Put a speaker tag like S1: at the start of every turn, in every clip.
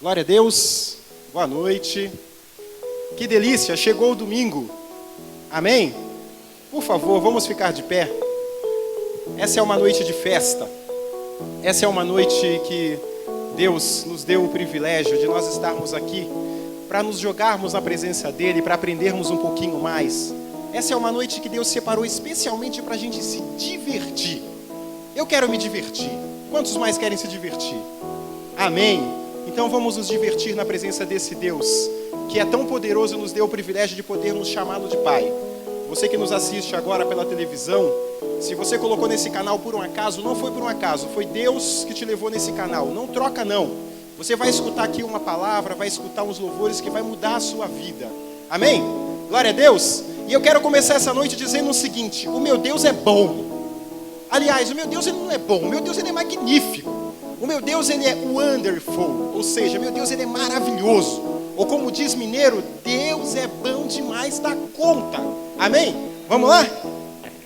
S1: Glória a Deus, boa noite. Que delícia, chegou o domingo. Amém? Por favor, vamos ficar de pé. Essa é uma noite de festa. Essa é uma noite que Deus nos deu o privilégio de nós estarmos aqui para nos jogarmos na presença dEle, para aprendermos um pouquinho mais. Essa é uma noite que Deus separou especialmente para a gente se divertir. Eu quero me divertir. Quantos mais querem se divertir? Amém? Então vamos nos divertir na presença desse Deus, que é tão poderoso e nos deu o privilégio de podermos chamá-lo de Pai. Você que nos assiste agora pela televisão, se você colocou nesse canal por um acaso, não foi por um acaso, foi Deus que te levou nesse canal. Não troca não. Você vai escutar aqui uma palavra, vai escutar uns louvores que vai mudar a sua vida. Amém? Glória a Deus. E eu quero começar essa noite dizendo o seguinte: o meu Deus é bom. Aliás, o meu Deus ele não é bom, o meu Deus ele é magnífico. O meu Deus ele é wonderful, ou seja, meu Deus ele é maravilhoso. Ou como diz mineiro, Deus é bom demais da conta. Amém? Vamos lá?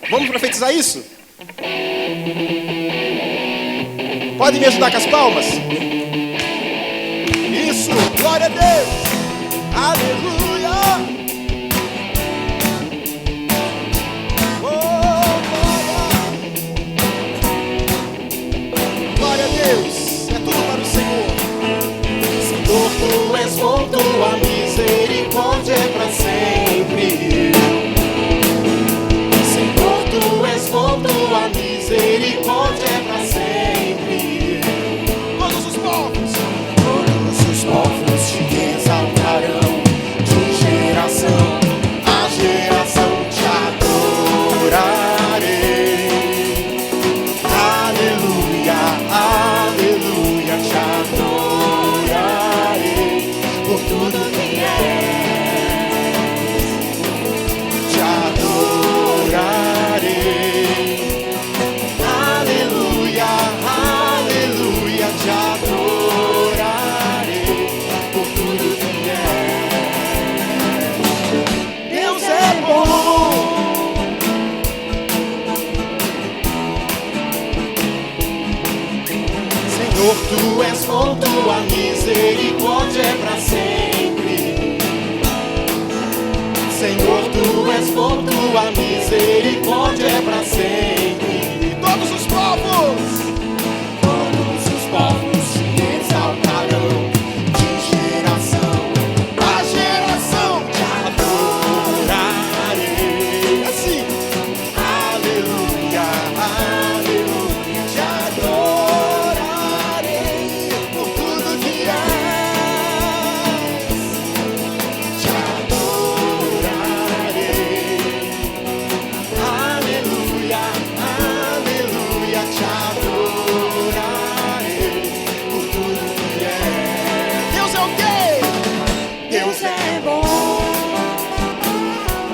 S1: Vamos profetizar isso? Podem me ajudar com as palmas? Isso, glória a Deus. Aleluia. Glória a Deus, é tudo para o Senhor.
S2: Senhor, tu és bom, tua misericórdia é para sempre. Senhor, tu és bom, tua misericórdia é para sempre.
S1: Todos os povos
S2: te exaltarão, de geração a geração te adorarei. Aleluia, aleluia, te adorarei por tudo que és, te adorarei. Aleluia, aleluia, te adorarei por tudo que és. Deus é bom. Senhor, tu és bom, tua misericórdia é para sempre. Senhor, tu és bom, tua misericórdia é para sempre.
S1: e todos os povos
S2: te exaltarão, de geração a geração te adorarei.
S1: assim.
S2: Aleluia, aleluia, te adorarei por tudo que és, te adorarei. Aleluia, aleluia, te adorarei por tudo que és.
S1: Deus é o quê?
S2: Deus é bom.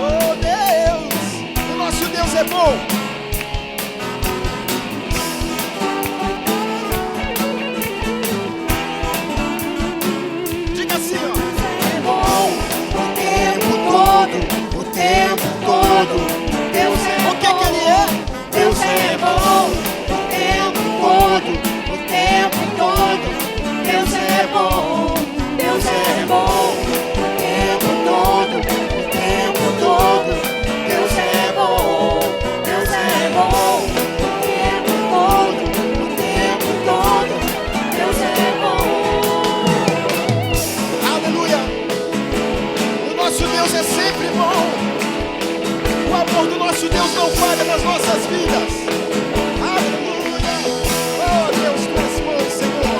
S1: Oh Deus, o nosso Deus é bom. Diga assim, ó.
S2: É bom o tempo todo, o tempo todo. Deus é
S1: O que que ele é?
S2: Deus é bom o tempo todo, o tempo todo. Deus é bom, Deus é bom o tempo todo, o tempo todo. Deus é bom, Deus é bom o tempo todo, o tempo todo. Deus é bom.
S1: Aleluia. O nosso Deus é sempre bom. O amor do nosso Deus não falha nas nossas vidas. Aleluia. Oh Deus, tu és bom, Senhor.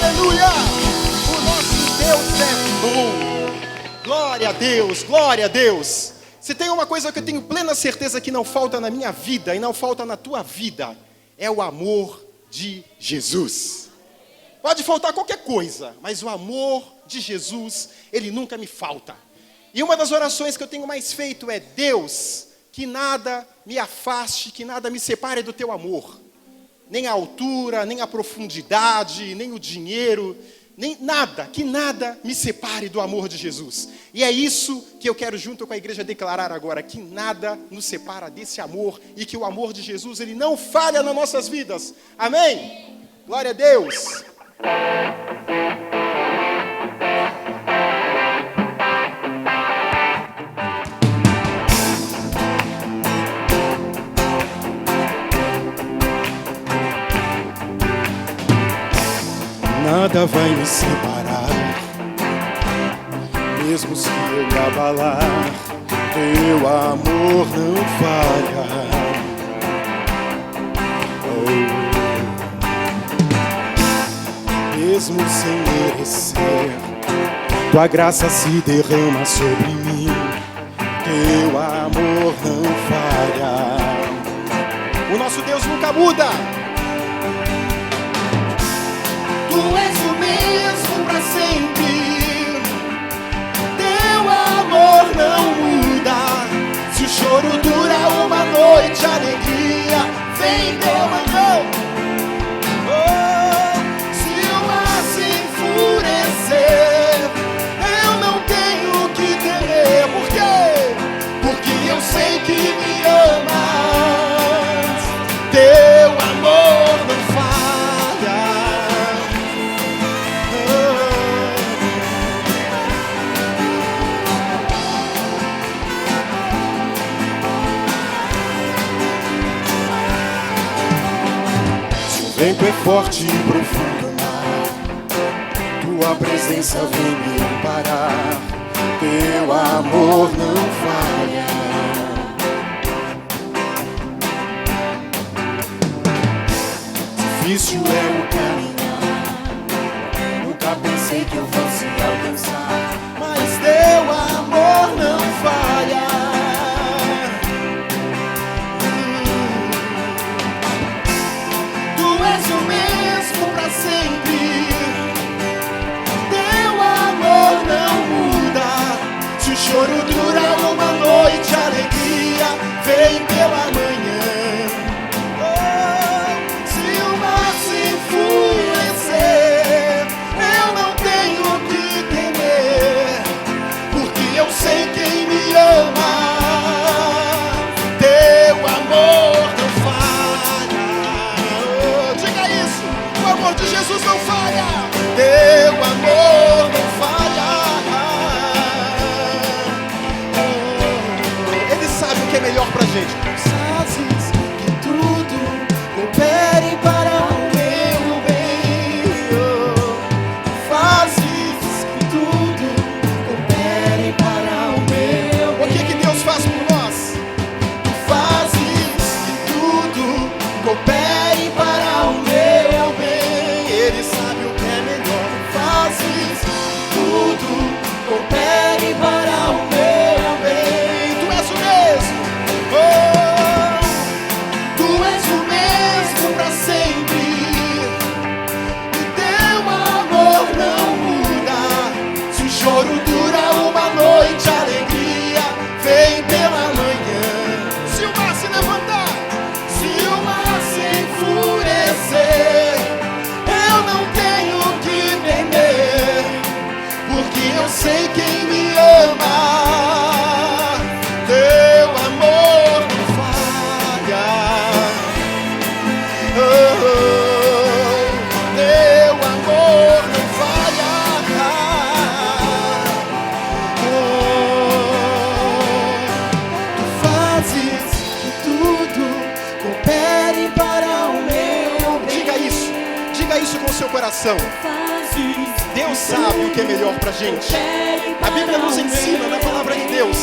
S1: aleluia! O nosso Deus é bom. Glória a Deus, glória a Deus. Se tem uma coisa que eu tenho plena certeza que não falta na minha vida e não falta na tua vida, é o amor de Jesus. Pode faltar qualquer coisa, mas o amor de Jesus, ele nunca me falta. E uma das orações que eu tenho mais feito é: Deus, que nada me afaste, que nada me separe do teu amor. Nem a altura, nem a profundidade, nem o dinheiro, nem nada, que nada me separe do amor de Jesus. E é isso que eu quero junto com a igreja declarar agora, que nada nos separa desse amor e que o amor de Jesus, ele não falha nas nossas vidas. Amém? Glória a Deus. Nada vai me separar, mesmo se eu me abalar, teu amor não falha. Mesmo sem merecer, tua graça se derrama sobre mim, teu amor não falha. O nosso Deus nunca muda.
S2: Tu és o mesmo para sempre, teu amor não muda. Se o choro dura uma noite, a alegria vem pela manhã. Oh, se o mar se enfurecer, eu não tenho que temer. Por quê? Porque eu sei que me amas. Teu amor não falha.
S1: O vento é forte e profundo mar, tua presença vem me amparar, teu amor não falha. Difícil é o caminhar, nunca pensei que eu fosse alcançar, mas teu amor não falha.
S2: Tu és o mesmo para sempre, teu amor não muda. Se o choro dura uma noite, a alegria vem pela manhã. Oh, se o mar se enfurecer, eu não tenho que temer, porque eu sei quem me ama. Teu amor não falha. Oh, diga isso, o amor de Jesus não falha. Teu amor não falha.
S1: Ele sabe o que é melhor pra gente.
S2: Fazes que tudo coopere para o meu bem. Oh, fazes que tudo coopere para o meu bem.
S1: O que Deus faz por nós?
S2: Tu fazes que tudo coopere para o meu bem. Ele sabe o que é melhor. Fazes que tudo coopere para o meu bem. Tu és o mesmo. Oh, tu és o mesmo para sempre. E teu amor não muda. Se o choro dura uma noite, a alegria vem pela manhã. Se o mar se levantar, se o mar se enfurecer, eu não tenho que temer, porque eu sei quem me ama. Teu amor não falha. Oh, teu amor não falha. Tu fazes que tudo coopere para o meu bem.
S1: Diga isso com o seu coração. Deus sabe o que é melhor pra gente. A Bíblia nos ensina, na palavra de Deus,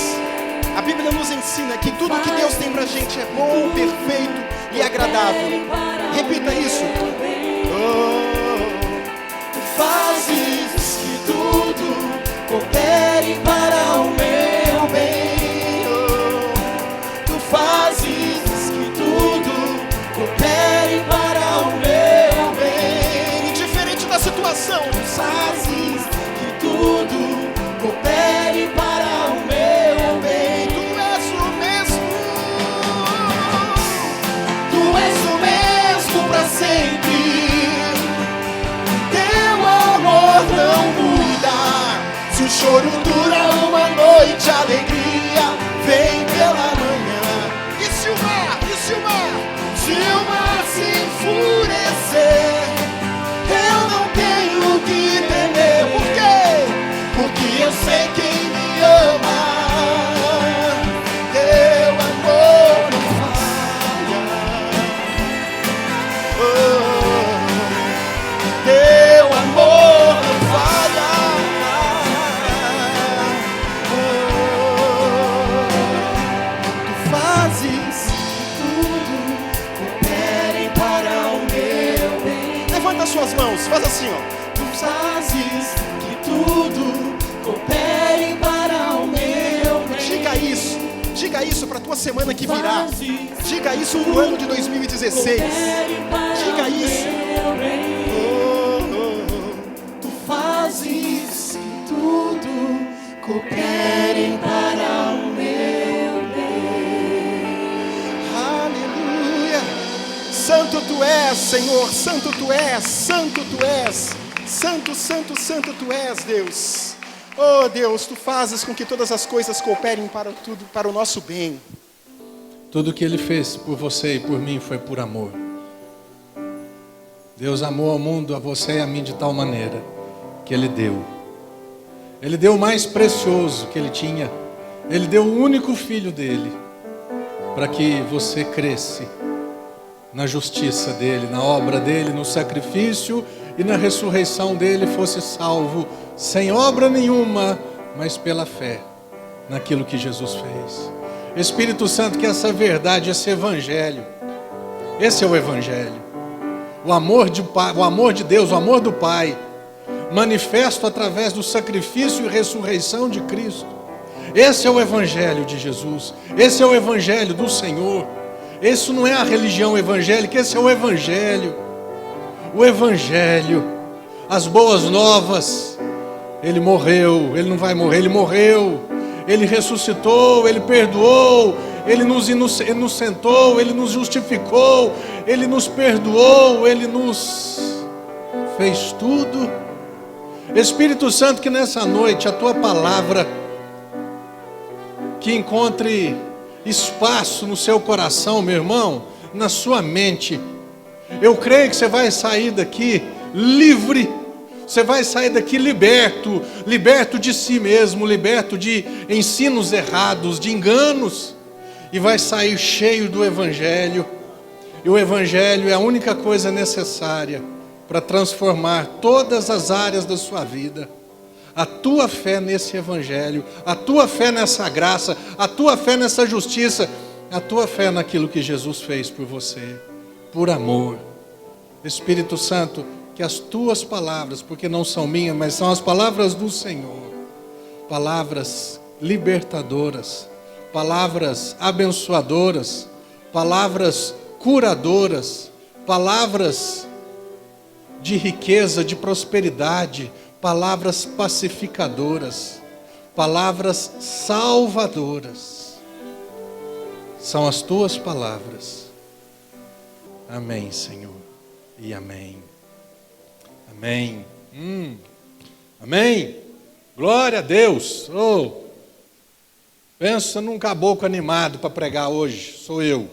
S1: a Bíblia nos ensina que tudo que Deus tem pra gente é bom, perfeito e agradável. Repita isso.
S2: Tu fazes que tudo coopere para o meu bem. Tu és o mesmo para sempre. Teu amor não muda. Se o choro dura uma noite, a alegria vem pela manhã. E se o mar se enfurecer, eu não tenho que temer. Por quê? Porque eu sei quem me ama. Teu amor não falha. Teu amor não falha. Tu fazes tudo coopere para o meu bem.
S1: Levanta as suas mãos, faz assim, ó.
S2: Tu fazes que tudo coopere para o meu bem.
S1: Diga isso para a tua semana que virá. Diga isso no ano de 2016. Diga isso.
S2: Tu fazes que tudo coopere para o meu bem.
S1: Aleluia. Santo tu és, Senhor. Santo tu és. Santo tu és. Santo, santo, santo tu és, Deus. Oh Deus, tu fazes com que todas as coisas cooperem para tudo, para o nosso bem.
S3: Tudo que Ele fez por você e por mim foi por amor. Deus amou ao mundo, a você e a mim de tal maneira que Ele deu. Ele deu o mais precioso que Ele tinha. Ele deu o único filho dele para que você cresce na justiça dele, na obra dele, no sacrifício e na ressurreição dele, fosse salvo sem obra nenhuma, mas pela fé naquilo que Jesus fez. Espírito Santo, que essa verdade, esse evangelho, esse é o evangelho. O amor de Deus, o amor do Pai, manifesto através do sacrifício e ressurreição de Cristo. Esse é o evangelho de Jesus. Esse é o evangelho do Senhor. Isso não é a religião evangélica, esse é o evangelho. O evangelho, as boas novas. Ele morreu, ele não vai morrer, ele morreu. Ele ressuscitou, ele perdoou, ele nos inocentou, ele nos justificou, ele nos perdoou, ele nos fez tudo. Espírito Santo, que nessa noite a tua palavra que encontre espaço no seu coração, meu irmão, na sua mente. Eu creio que você vai sair daqui livre. Você vai sair daqui liberto, liberto de si mesmo, liberto de ensinos errados, de enganos, e vai sair cheio do Evangelho. E o Evangelho é a única coisa necessária para transformar todas as áreas da sua vida. A tua fé nesse Evangelho, a tua fé nessa graça, a tua fé nessa justiça, a tua fé naquilo que Jesus fez por você, por amor. Espírito Santo, que as tuas palavras, porque não são minhas, mas são as palavras do Senhor, palavras libertadoras, palavras abençoadoras, palavras curadoras, palavras de riqueza, de prosperidade, palavras pacificadoras, palavras salvadoras, são as tuas palavras. Amém, Senhor, e amém. Amém. Amém. Glória a Deus. Oh, pensa num caboclo animado para pregar hoje. Sou eu.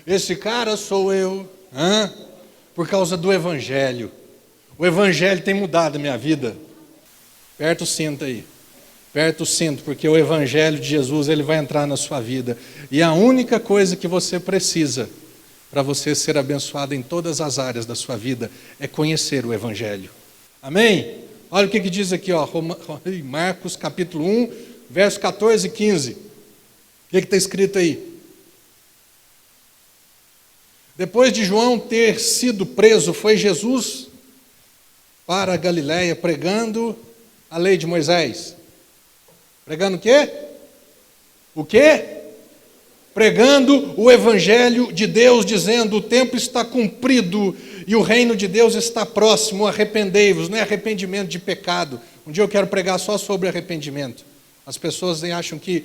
S3: Esse cara sou eu. Por causa do Evangelho. O Evangelho tem mudado a minha vida. Aperta o cinto aí. Aperta o cinto, porque o Evangelho de Jesus, ele vai entrar na sua vida. E a única coisa que você precisa para você ser abençoado em todas as áreas da sua vida é conhecer o Evangelho. Amém? Olha o que diz aqui, ó, Marcos capítulo 1, verso 14 e 15. O que está escrito aí? Depois de João ter sido preso, foi Jesus para a Galiléia pregando a lei de Moisés. Pregando o quê? O quê? Pregando o Evangelho de Deus, dizendo: o tempo está cumprido e o reino de Deus está próximo, arrependei-vos, não é arrependimento de pecado. Um dia eu quero pregar só sobre arrependimento. As pessoas acham que,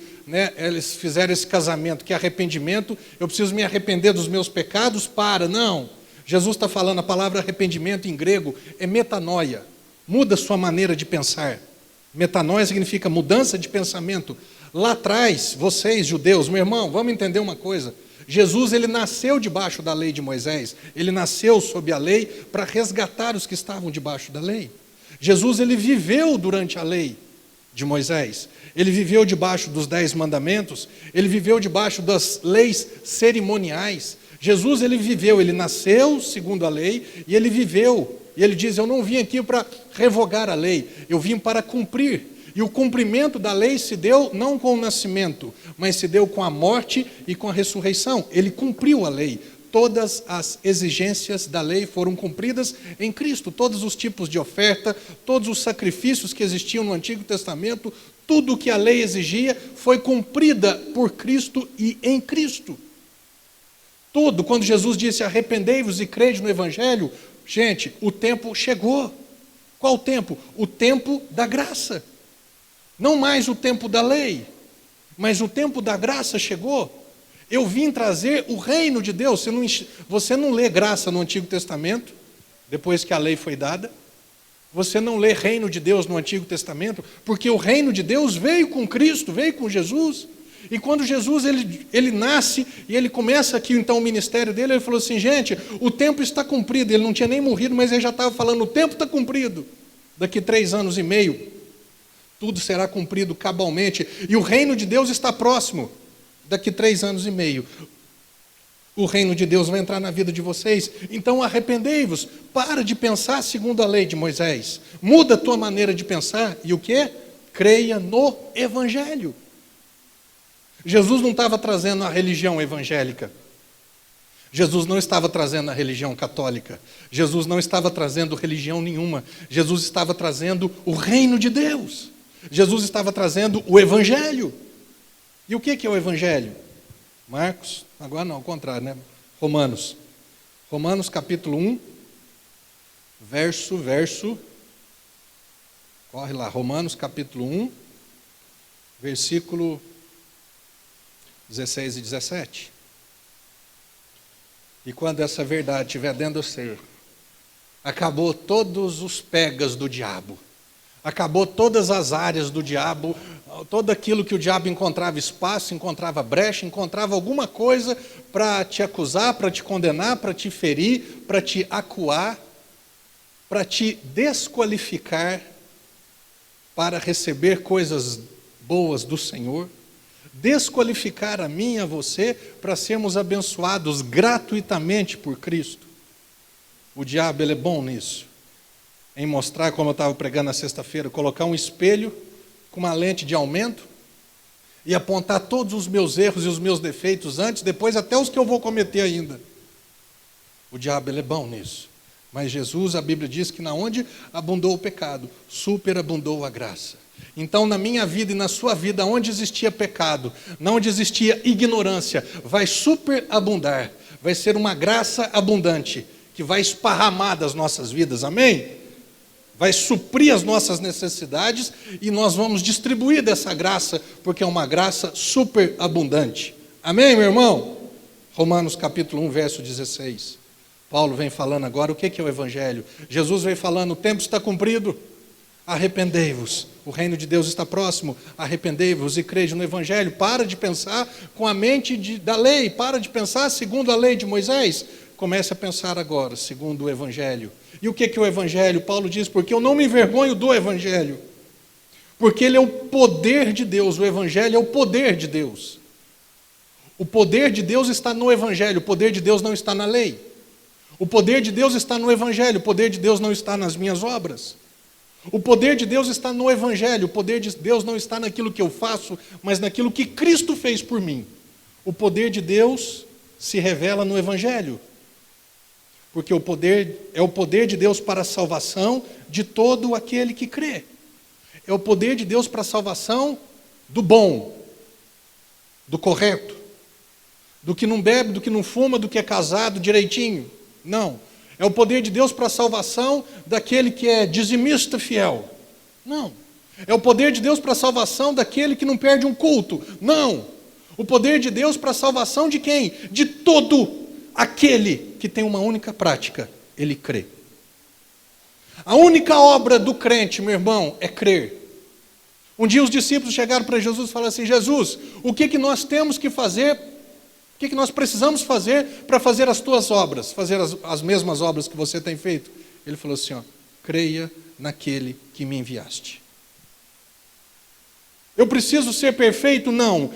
S3: eles fizeram esse casamento, que arrependimento, eu preciso me arrepender dos meus pecados não. Jesus está falando, a palavra arrependimento em grego é metanoia, muda sua maneira de pensar. Metanoia significa mudança de pensamento. Lá atrás, vocês judeus, meu irmão, vamos entender uma coisa. Jesus, ele nasceu debaixo da lei de Moisés, ele nasceu sob a lei para resgatar os que estavam debaixo da lei. Jesus, ele viveu durante a lei de Moisés, ele viveu debaixo dos 10 mandamentos, ele viveu debaixo das leis cerimoniais. Jesus, ele viveu, ele nasceu segundo a lei e ele viveu. E ele diz, eu não vim aqui para revogar a lei, eu vim para cumprir. E o cumprimento da lei se deu não com o nascimento, mas se deu com a morte e com a ressurreição. Ele cumpriu a lei. Todas as exigências da lei foram cumpridas em Cristo. Todos os tipos de oferta, todos os sacrifícios que existiam no Antigo Testamento, tudo o que a lei exigia foi cumprida por Cristo e em Cristo. Tudo, quando Jesus disse, arrependei-vos e crede no Evangelho, gente, o tempo chegou. Qual o tempo? O tempo da graça. Não mais o tempo da lei, mas o tempo da graça chegou. Eu vim trazer o reino de Deus. Você não lê graça no Antigo Testamento, depois que a lei foi dada. Você não lê reino de Deus no Antigo Testamento, porque o reino de Deus veio com Cristo, veio com Jesus. E quando Jesus ele nasce e ele começa aqui então o ministério dele, ele falou assim, gente, o tempo está cumprido. Ele não tinha nem morrido, mas ele já estava falando, o tempo está cumprido. Daqui 3 anos e meio, tudo será cumprido cabalmente. E o reino de Deus está próximo. Daqui 3 anos e meio, o reino de Deus vai entrar na vida de vocês. Então arrependei-vos, para de pensar segundo a lei de Moisés. Muda a tua maneira de pensar. E o quê? Creia no Evangelho. Jesus não estava trazendo a religião evangélica. Jesus não estava trazendo a religião católica. Jesus não estava trazendo religião nenhuma. Jesus estava trazendo o reino de Deus. Jesus estava trazendo o Evangelho. E o que é o Evangelho? Marcos, agora não, ao contrário, né? Romanos. Romanos capítulo 1, verso, corre lá, Romanos capítulo 1, versículo 16 e 17. E quando essa verdade estiver dentro de você, acabou todos os pegas do diabo, acabou todas as áreas do diabo, todo aquilo que o diabo encontrava espaço, encontrava brecha, encontrava alguma coisa para te acusar, para te condenar, para te ferir, para te acuar, para te desqualificar para receber coisas boas do Senhor, desqualificar a mim e a você para sermos abençoados gratuitamente por Cristo. O diabo, ele é bom nisso, em mostrar, como eu estava pregando na sexta-feira, colocar um espelho com uma lente de aumento e apontar todos os meus erros e os meus defeitos antes, depois até os que eu vou cometer ainda. O diabo, ele é bom nisso. Mas Jesus, a Bíblia diz que na onde abundou o pecado, superabundou a graça. Então, na minha vida e na sua vida, onde existia pecado, não onde existia ignorância, vai superabundar, vai ser uma graça abundante, que vai esparramar das nossas vidas, amém? Vai suprir as nossas necessidades e nós vamos distribuir dessa graça, porque é uma graça superabundante. Amém, meu irmão? Romanos capítulo 1, verso 16. Paulo vem falando agora o que é o Evangelho. Jesus vem falando, o tempo está cumprido, arrependei-vos, o reino de Deus está próximo, arrependei-vos e crede no Evangelho. Para de pensar com a mente da lei, para de pensar segundo a lei de Moisés. Comece a pensar agora, segundo o Evangelho. E o que é o Evangelho? Paulo diz, porque eu não me envergonho do Evangelho. Porque ele é o poder de Deus, o Evangelho é o poder de Deus. O poder de Deus está no Evangelho, o poder de Deus não está na lei. O poder de Deus está no Evangelho, o poder de Deus não está nas minhas obras. O poder de Deus está no Evangelho, o poder de Deus não está naquilo que eu faço, mas naquilo que Cristo fez por mim. O poder de Deus se revela no Evangelho. Porque o poder é o poder de Deus para a salvação de todo aquele que crê. É o poder de Deus para a salvação do bom, do correto, do que não bebe, do que não fuma, do que é casado direitinho. Não. É o poder de Deus para a salvação daquele que é dizimista fiel. Não. É o poder de Deus para a salvação daquele que não perde um culto. Não. O poder de Deus para a salvação de quem? De todo aquele que tem uma única prática. Ele crê. A única obra do crente, meu irmão, é crer. Um dia os discípulos chegaram para Jesus e falaram assim: Jesus, o que nós temos que fazer, o que nós precisamos fazer para fazer as tuas obras, fazer as mesmas obras que você tem feito? Ele falou assim, creia naquele que me enviaste. Eu preciso ser perfeito? Não.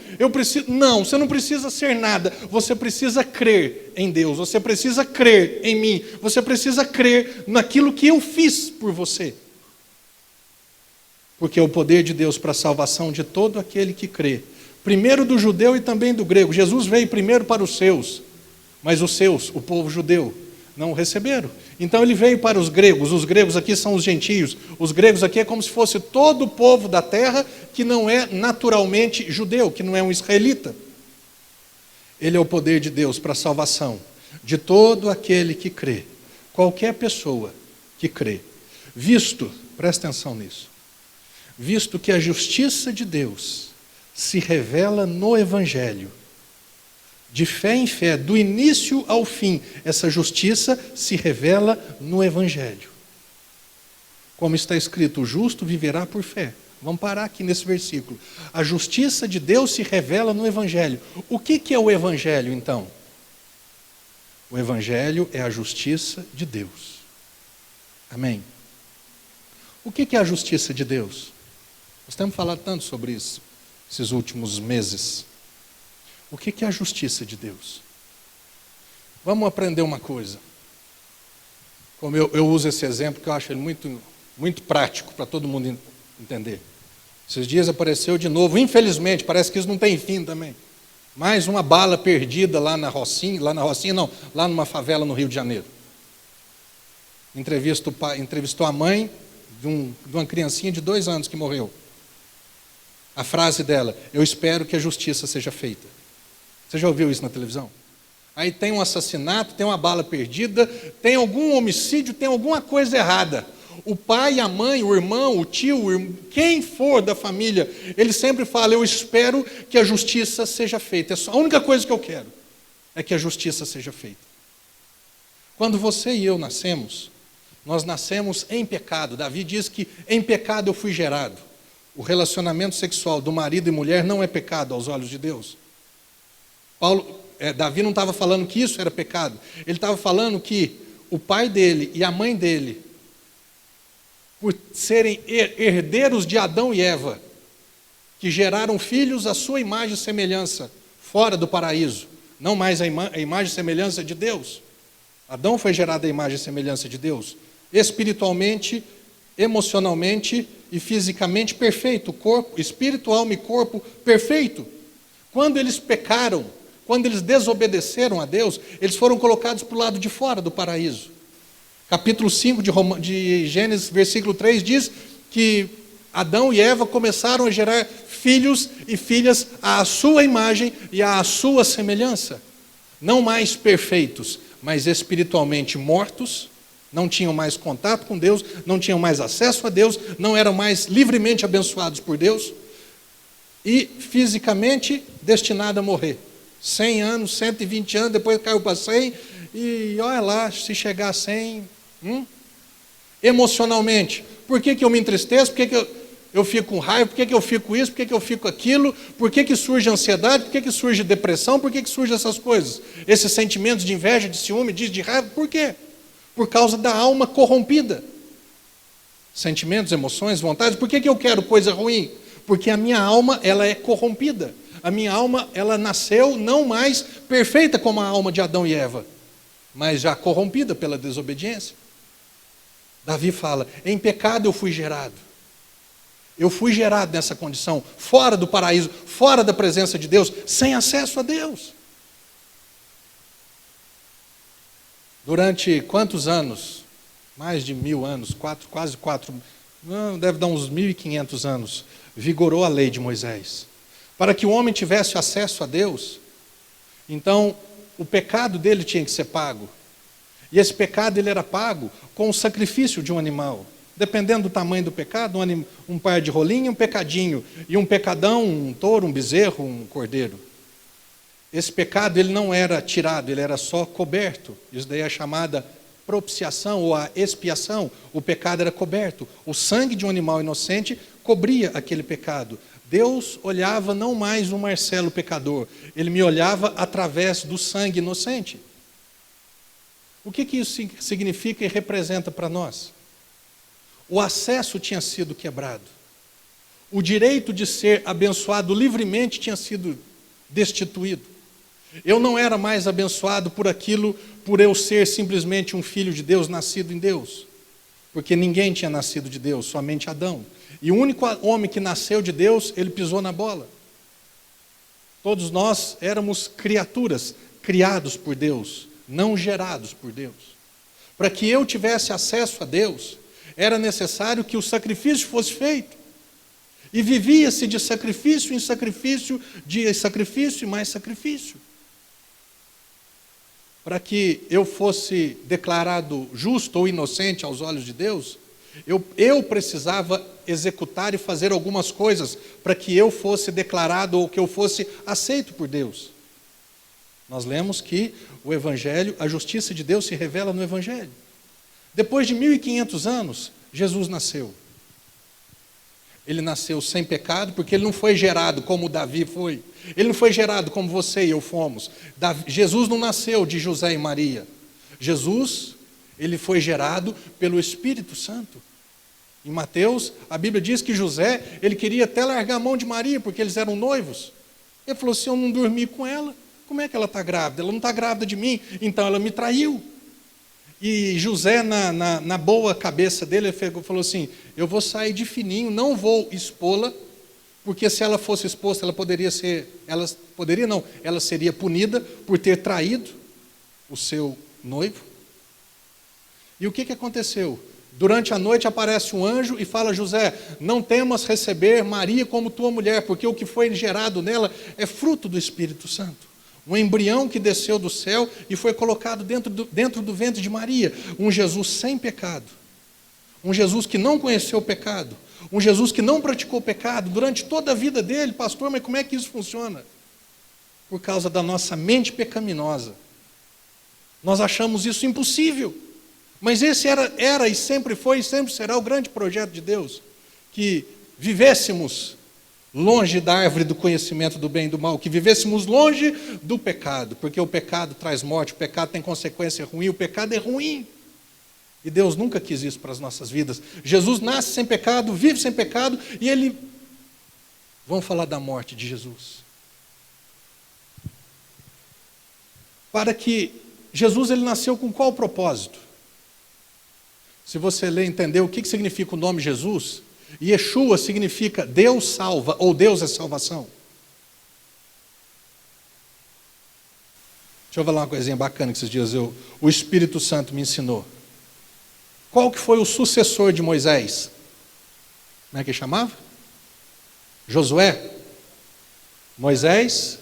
S3: Não, você não precisa ser nada. Você precisa crer em Deus. Você precisa crer em mim. Você precisa crer naquilo que eu fiz por você. Porque é o poder de Deus para a salvação de todo aquele que crê. Primeiro do judeu e também do grego. Jesus veio primeiro para os seus, mas os seus, o povo judeu, não o receberam. Então ele veio para os gregos aqui são os gentios, os gregos aqui é como se fosse todo o povo da terra que não é naturalmente judeu, que não é um israelita. Ele é o poder de Deus para a salvação de todo aquele que crê, qualquer pessoa que crê. Presta atenção nisso, visto que a justiça de Deus se revela no Evangelho, de fé em fé, do início ao fim, essa justiça se revela no Evangelho. Como está escrito, o justo viverá por fé. Vamos parar aqui nesse versículo. A justiça de Deus se revela no Evangelho. O que é o Evangelho, então? O Evangelho é a justiça de Deus. Amém? O que é a justiça de Deus? Nós temos falado tanto sobre isso esses últimos meses. O que é a justiça de Deus? Vamos aprender uma coisa. Como eu uso esse exemplo, que eu acho ele muito, muito prático para todo mundo entender. Esses dias apareceu de novo, infelizmente, parece que isso não tem fim também. Mais uma bala perdida lá numa favela no Rio de Janeiro. Entrevistou a mãe de uma criancinha de 2 anos que morreu. A frase dela: eu espero que a justiça seja feita. Você já ouviu isso na televisão? Aí tem um assassinato, tem uma bala perdida, tem algum homicídio, tem alguma coisa errada. O pai, a mãe, o irmão, o tio, quem for da família, ele sempre fala: eu espero que a justiça seja feita. A única coisa que eu quero é que a justiça seja feita. Quando você e eu nascemos, nós nascemos em pecado. Davi diz que em pecado eu fui gerado. O relacionamento sexual do marido e mulher não é pecado aos olhos de Deus. Davi não estava falando que isso era pecado. Ele estava falando que o pai dele e a mãe dele, por serem herdeiros de Adão e Eva, que geraram filhos à sua imagem e semelhança, fora do paraíso, não mais a imagem e semelhança de Deus. Adão foi gerado à imagem e semelhança de Deus, espiritualmente, emocionalmente e fisicamente perfeito, corpo, espírito, alma e corpo perfeito. Quando eles pecaram, quando eles desobedeceram a Deus, eles foram colocados para o lado de fora do paraíso. Capítulo 5 de Gênesis, versículo 3, diz que Adão e Eva começaram a gerar filhos e filhas à sua imagem e à sua semelhança. Não mais perfeitos, mas espiritualmente mortos, não tinham mais contato com Deus, não tinham mais acesso a Deus, não eram mais livremente abençoados por Deus, e fisicamente destinados a morrer. 100 anos, 120 anos, depois caiu para 100, e olha lá, se chegar a 100... Emocionalmente, por que eu me entristeço? Por que eu fico com raiva? Por que eu fico isso? Por que eu fico aquilo? Por que surge ansiedade? Por que surge depressão? Por que surgem essas coisas? Esses sentimentos de inveja, de ciúme, de raiva, por quê? Por causa da alma corrompida. Sentimentos, emoções, vontades. Por que eu quero coisa ruim? Porque a minha alma, ela é corrompida. A minha alma, ela nasceu não mais perfeita como a alma de Adão e Eva, mas já corrompida pela desobediência. Davi fala: em pecado eu fui gerado. Eu fui gerado nessa condição, fora do paraíso, fora da presença de Deus, sem acesso a Deus. Durante quantos anos? Mais de 1000 anos, quase 4, deve dar uns 1500 anos, vigorou a lei de Moisés. Para que o homem tivesse acesso a Deus, então o pecado dele tinha que ser pago. E esse pecado ele era pago com o sacrifício de um animal. Dependendo do tamanho do pecado, um par de rolinho, um pecadinho. E um pecadão, um touro, um bezerro, um cordeiro. Esse pecado ele não era tirado, ele era só coberto. Isso daí é chamada propiciação ou a expiação. O pecado era coberto. O sangue de um animal inocente cobria aquele pecado. Deus olhava não mais o Marcelo pecador, ele me olhava através do sangue inocente. O que isso significa e representa para nós? O acesso tinha sido quebrado. O direito de ser abençoado livremente tinha sido destituído. Eu não era mais abençoado por eu ser simplesmente um filho de Deus, nascido em Deus. Porque ninguém tinha nascido de Deus, somente Adão. E o único homem que nasceu de Deus, ele pisou na bola. Todos nós éramos criaturas, criados por Deus, não gerados por Deus. Para que eu tivesse acesso a Deus, era necessário que o sacrifício fosse feito. E vivia-se de sacrifício em sacrifício, de sacrifício e mais sacrifício. Para que eu fosse declarado justo ou inocente aos olhos de Deus, eu precisava executar e fazer algumas coisas para que eu fosse declarado ou que eu fosse aceito por Deus. Nós lemos que o Evangelho, a justiça de Deus se revela no Evangelho. Depois de 1500 anos, Jesus nasceu. Ele nasceu sem pecado, porque ele não foi gerado como Davi foi. Ele não foi gerado como você e eu fomos. Jesus não nasceu de José e Maria. Jesus, ele foi gerado pelo Espírito Santo. Em Mateus, a Bíblia diz que José, ele queria até largar a mão de Maria, porque eles eram noivos. Ele falou, se eu não dormir com ela, como é que ela está grávida? Ela não está grávida de mim, então ela me traiu. E José, na boa cabeça dele, ele falou assim, eu vou sair de fininho, não vou expô-la, porque se ela fosse exposta, ela seria punida por ter traído o seu noivo. E o que aconteceu? Durante a noite aparece um anjo e fala, José, não temas receber Maria como tua mulher, porque o que foi gerado nela é fruto do Espírito Santo. Um embrião que desceu do céu e foi colocado dentro do ventre de Maria. Um Jesus sem pecado. Um Jesus que não conheceu o pecado. Um Jesus que não praticou o pecado durante toda a vida dele. Pastor, mas como é que isso funciona? Por causa da nossa mente pecaminosa. Nós achamos isso impossível. Mas esse era e sempre foi e sempre será o grande projeto de Deus. Que vivêssemos longe da árvore do conhecimento do bem e do mal, que vivêssemos longe do pecado, porque o pecado traz morte, o pecado tem consequência ruim, o pecado é ruim. E Deus nunca quis isso para as nossas vidas. Jesus nasce sem pecado, vive sem pecado, e ele... Vamos falar da morte de Jesus. Para que Jesus ele nasceu com qual propósito? Se você ler e entender o que significa o nome Jesus, Yeshua significa Deus salva, ou Deus é salvação. Deixa eu falar uma coisinha bacana que esses dias o Espírito Santo me ensinou. Qual que foi o sucessor de Moisés? Como é que chamava? Josué. Moisés,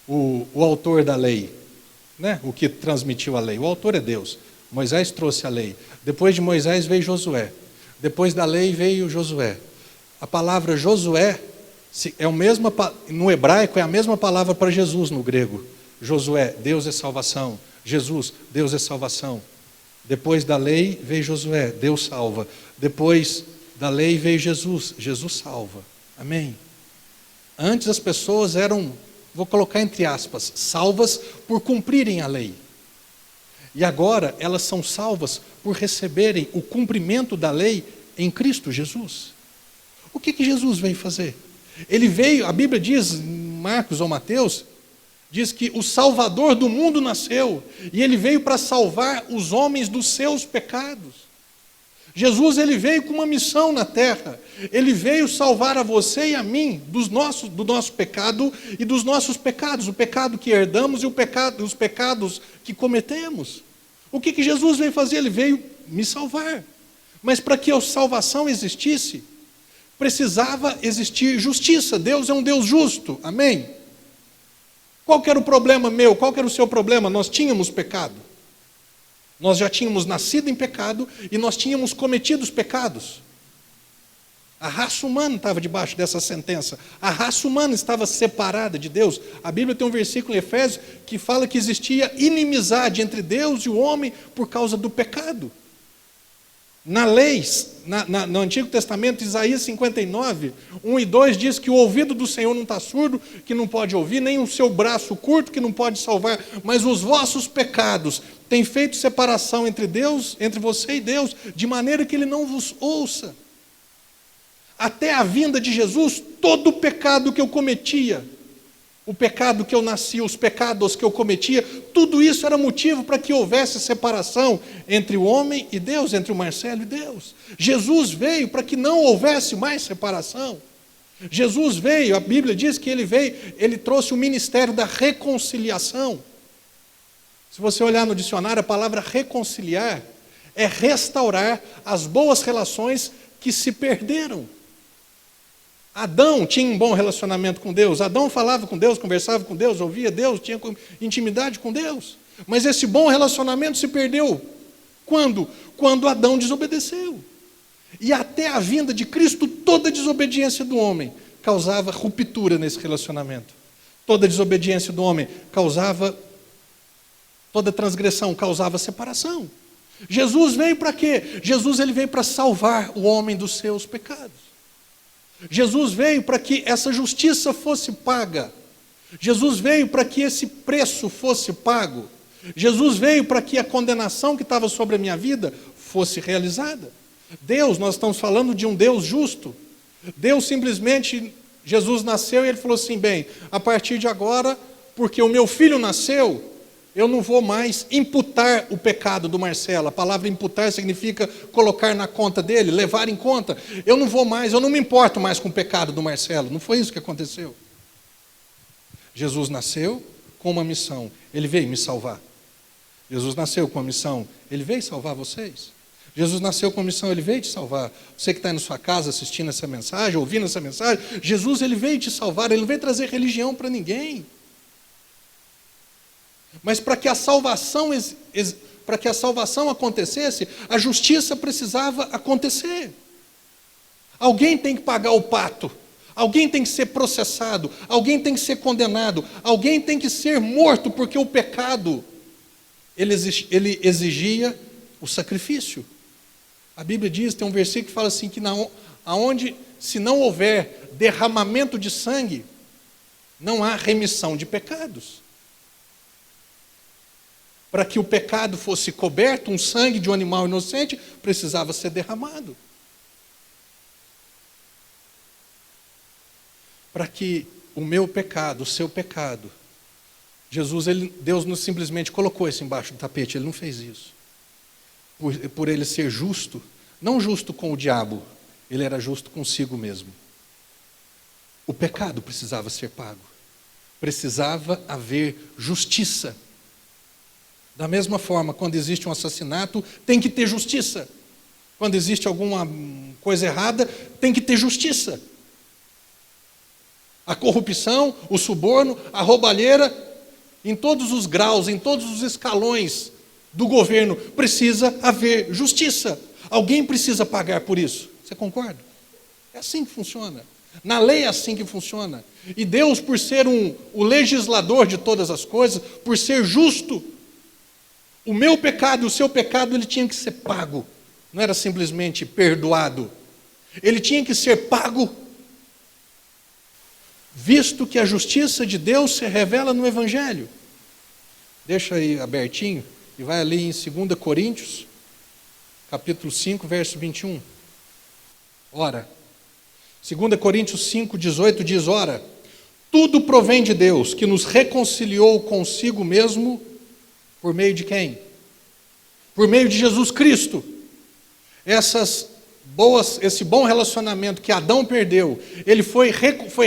S3: o autor da lei, né? O que transmitiu a lei. O autor é Deus. Moisés trouxe a lei. Depois de Moisés veio Josué. Depois da lei veio Josué. A palavra Josué é o mesmo, no hebraico é a mesma palavra para Jesus no grego. Josué, Deus é salvação. Jesus, Deus é salvação. Depois da lei veio Josué, Deus salva. Depois da lei veio Jesus, Jesus salva. Amém? Antes as pessoas eram, vou colocar entre aspas, salvas por cumprirem a lei. E agora elas são salvas por receberem o cumprimento da lei em Cristo Jesus. O que Jesus veio fazer? Ele veio, a Bíblia diz, Marcos ou Mateus, diz que o Salvador do mundo nasceu, e ele veio para salvar os homens dos seus pecados. Jesus ele veio com uma missão na terra, ele veio salvar a você e a mim do nosso pecado e dos nossos pecados, o pecado que herdamos e os pecados que cometemos. O que Jesus veio fazer? Ele veio me salvar. Mas para que a salvação existisse, precisava existir justiça. Deus é um Deus justo, amém? Qual que era o problema meu? Qual que era o seu problema? Nós tínhamos pecado. Nós já tínhamos nascido em pecado e nós tínhamos cometido os pecados. A raça humana estava debaixo dessa sentença. A raça humana estava separada de Deus. A Bíblia tem um versículo em Efésios que fala que existia inimizade entre Deus e o homem por causa do pecado. Na lei, no Antigo Testamento, Isaías 59, 1 e 2 diz que o ouvido do Senhor não está surdo, que não pode ouvir, nem o seu braço curto, que não pode salvar, mas os vossos pecados têm feito separação entre Deus, entre você e Deus, de maneira que Ele não vos ouça. Até a vinda de Jesus, todo o pecado que eu cometia, o pecado que eu nasci, os pecados que eu cometia, tudo isso era motivo para que houvesse separação entre o homem e Deus, entre o Marcelo e Deus. Jesus veio para que não houvesse mais separação. Jesus veio, a Bíblia diz que ele veio, ele trouxe o ministério da reconciliação. Se você olhar no dicionário, a palavra reconciliar é restaurar as boas relações que se perderam. Adão tinha um bom relacionamento com Deus. Adão falava com Deus, conversava com Deus, ouvia Deus, tinha intimidade com Deus. Mas esse bom relacionamento se perdeu. Quando? Quando Adão desobedeceu. E até a vinda de Cristo, toda desobediência do homem causava ruptura nesse relacionamento. Toda desobediência do homem causava, toda transgressão causava separação. Jesus veio para quê? Jesus ele veio para salvar o homem dos seus pecados. Jesus veio para que essa justiça fosse paga. Jesus veio para que esse preço fosse pago. Jesus veio para que a condenação que estava sobre a minha vida fosse realizada. Deus, nós estamos falando de um Deus justo. Deus simplesmente, Jesus nasceu e ele falou assim, bem, a partir de agora, porque o meu filho nasceu, eu não vou mais imputar o pecado do Marcelo. A palavra imputar significa colocar na conta dele, levar em conta. Eu não me importo mais com o pecado do Marcelo. Não foi isso que aconteceu. Jesus nasceu com uma missão. Ele veio me salvar. Jesus nasceu com uma missão. Ele veio salvar vocês. Jesus nasceu com uma missão. Ele veio te salvar. Você que está aí na sua casa assistindo essa mensagem, ouvindo essa mensagem, Jesus ele veio te salvar. Ele não veio trazer religião para ninguém. Mas para que a salvação acontecesse, a justiça precisava acontecer. Alguém tem que pagar o pato, alguém tem que ser processado, alguém tem que ser condenado, alguém tem que ser morto, porque o pecado, ele exigia o sacrifício. A Bíblia diz, tem um versículo que fala assim, que se não houver derramamento de sangue, não há remissão de pecados. Para que o pecado fosse coberto, um sangue de um animal inocente precisava ser derramado. Para que o meu pecado, o seu pecado, Deus não simplesmente colocou isso embaixo do tapete, Ele não fez isso. Por Ele ser justo, não justo com o diabo, Ele era justo consigo mesmo. O pecado precisava ser pago. Precisava haver justiça. Da mesma forma, quando existe um assassinato, tem que ter justiça. Quando existe alguma coisa errada, tem que ter justiça. A corrupção, o suborno, a roubalheira, em todos os graus, em todos os escalões do governo, precisa haver justiça. Alguém precisa pagar por isso. Você concorda? É assim que funciona. Na lei é assim que funciona. E Deus, por ser o legislador de todas as coisas, por ser justo, o meu pecado e o seu pecado, ele tinha que ser pago. Não era simplesmente perdoado. Ele tinha que ser pago, visto que a justiça de Deus se revela no Evangelho. Deixa aí abertinho e vai ali em 2 Coríntios, capítulo 5, verso 21. Ora, 2 Coríntios 5, 18 diz, ora, tudo provém de Deus, que nos reconciliou consigo mesmo. Por meio de quem? Por meio de Jesus Cristo. Esse bom relacionamento que Adão perdeu, ele foi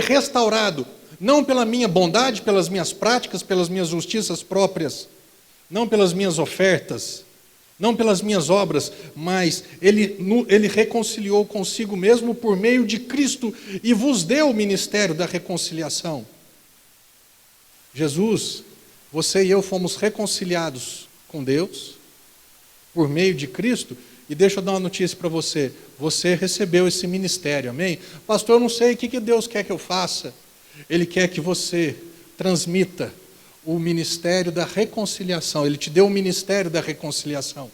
S3: restaurado, não pela minha bondade, pelas minhas práticas, pelas minhas justiças próprias, não pelas minhas ofertas, não pelas minhas obras, mas ele reconciliou consigo mesmo por meio de Cristo e vos deu o ministério da reconciliação. Jesus, você e eu fomos reconciliados com Deus, por meio de Cristo. E deixa eu dar uma notícia para você. Você recebeu esse ministério, amém? Pastor, eu não sei o que Deus quer que eu faça. Ele quer que você transmita o ministério da reconciliação. Ele te deu o ministério da reconciliação.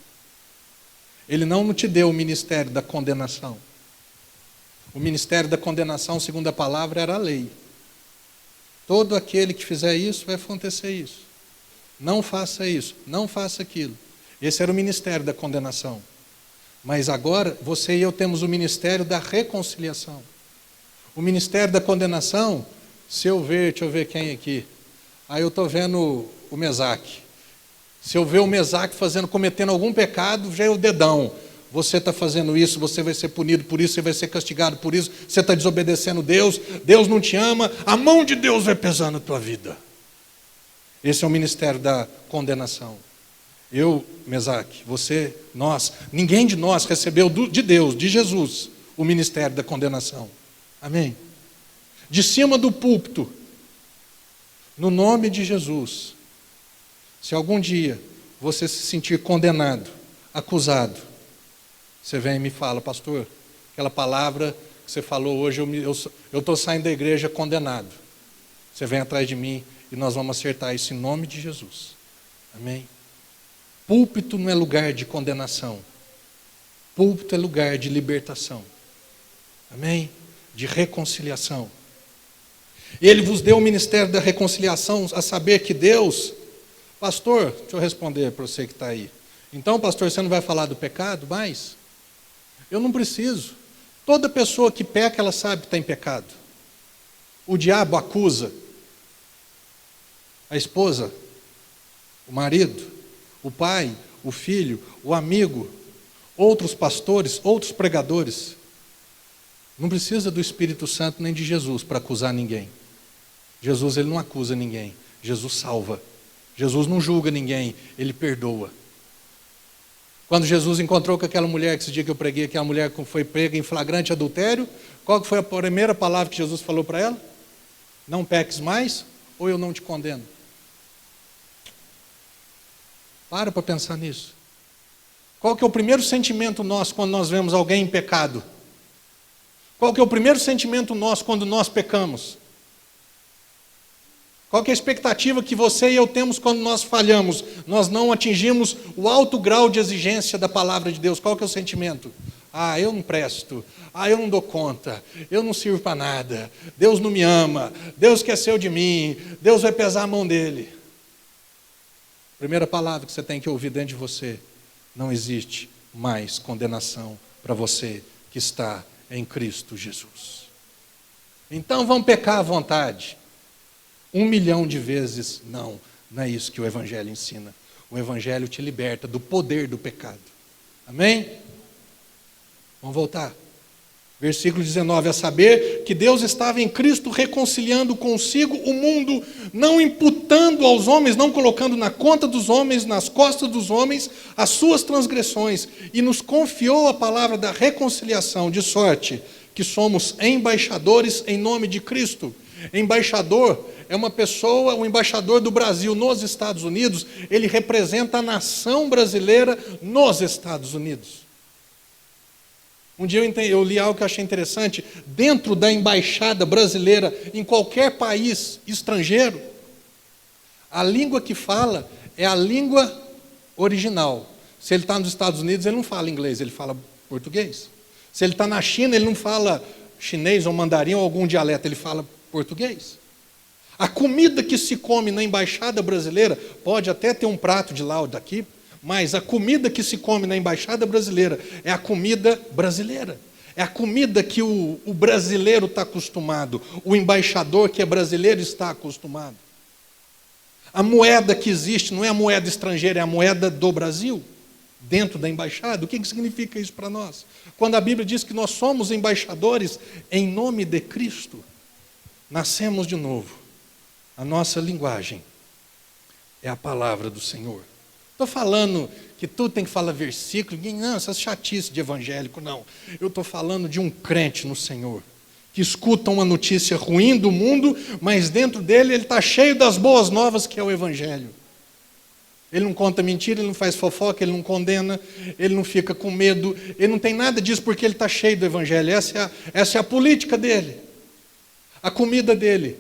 S3: Ele não te deu o ministério da condenação. O ministério da condenação, segundo a palavra, era a lei. Todo aquele que fizer isso, vai acontecer isso. Não faça isso, não faça aquilo. Esse era o ministério da condenação. Mas agora, você e eu temos o ministério da reconciliação. O ministério da condenação, se eu ver, deixa eu ver quem aqui. Aí eu estou vendo o Mesaque. Se eu ver o Mesaque cometendo algum pecado, já é o dedão. Você está fazendo isso, você vai ser punido por isso, você vai ser castigado por isso, você está desobedecendo Deus, Deus não te ama, a mão de Deus vai pesar na tua vida. Esse é o ministério da condenação. Eu, Mesaque, você, nós, ninguém de nós recebeu de Deus, de Jesus, o ministério da condenação. Amém? De cima do púlpito, no nome de Jesus, se algum dia você se sentir condenado, acusado, você vem e me fala, pastor, aquela palavra que você falou hoje, eu estou saindo da igreja condenado. Você vem atrás de mim e nós vamos acertar isso em nome de Jesus. Amém? Púlpito não é lugar de condenação. Púlpito é lugar de libertação. Amém? De reconciliação. E Ele vos deu o ministério da reconciliação, a saber que Deus... Pastor, deixa eu responder para você que está aí. Então, pastor, você não vai falar do pecado mais? Eu não preciso. Toda pessoa que peca, ela sabe que está em pecado. O diabo acusa a esposa, o marido, o pai, o filho, o amigo, outros pastores, outros pregadores. Não precisa do Espírito Santo nem de Jesus para acusar ninguém. Jesus, ele não acusa ninguém. Jesus salva. Jesus não julga ninguém, ele perdoa. Quando Jesus encontrou com aquela mulher, que esse dia que eu preguei, aquela mulher que foi prega em flagrante adultério, qual que foi a primeira palavra que Jesus falou para ela? Não peques mais, ou eu não te condeno. Para pensar nisso. Qual que é o primeiro sentimento nosso quando nós vemos alguém em pecado? Qual que é o primeiro sentimento nosso quando nós pecamos? Qual que é a expectativa que você e eu temos quando nós falhamos? Nós não atingimos o alto grau de exigência da palavra de Deus. Qual que é o sentimento? Ah, eu não presto. Ah, eu não dou conta. Eu não sirvo para nada. Deus não me ama. Deus esqueceu de mim. Deus vai pesar a mão dele. Primeira palavra que você tem que ouvir dentro de você. Não existe mais condenação para você que está em Cristo Jesus. Então vamos pecar à vontade. 1 milhão de vezes não. Não é isso que o Evangelho ensina. O Evangelho te liberta do poder do pecado. Amém? Vamos voltar. Versículo 19. A saber que Deus estava em Cristo reconciliando consigo o mundo, não imputando aos homens, não colocando na conta dos homens, nas costas dos homens, as suas transgressões, e nos confiou a palavra da reconciliação, de sorte que somos embaixadores em nome de Cristo. Embaixador é uma pessoa, o embaixador do Brasil nos Estados Unidos, ele representa a nação brasileira nos Estados Unidos. Um dia eu li algo que eu achei interessante, dentro da embaixada brasileira, em qualquer país estrangeiro, a língua que fala é a língua original. Se ele está nos Estados Unidos, ele não fala inglês, ele fala português. Se ele está na China, ele não fala chinês ou mandarim ou algum dialeto, ele fala português. A comida que se come na embaixada brasileira, pode até ter um prato de lá ou daqui, mas a comida que se come na embaixada brasileira é a comida brasileira. É a comida que o brasileiro está acostumado, o embaixador que é brasileiro está acostumado. A moeda que existe não é a moeda estrangeira, é a moeda do Brasil, dentro da embaixada. O que significa isso para nós? Quando a Bíblia diz que nós somos embaixadores em nome de Cristo, nascemos de novo. A nossa linguagem é a palavra do Senhor. Estou falando que tudo tem que falar versículo, não, essas chatices de evangélico, não. Eu estou falando de um crente no Senhor, que escuta uma notícia ruim do mundo, mas dentro dele ele está cheio das boas novas que é o Evangelho. Ele não conta mentira, ele não faz fofoca, ele não condena, ele não fica com medo, ele não tem nada disso porque ele está cheio do Evangelho. Essa é a política dele, a comida dele.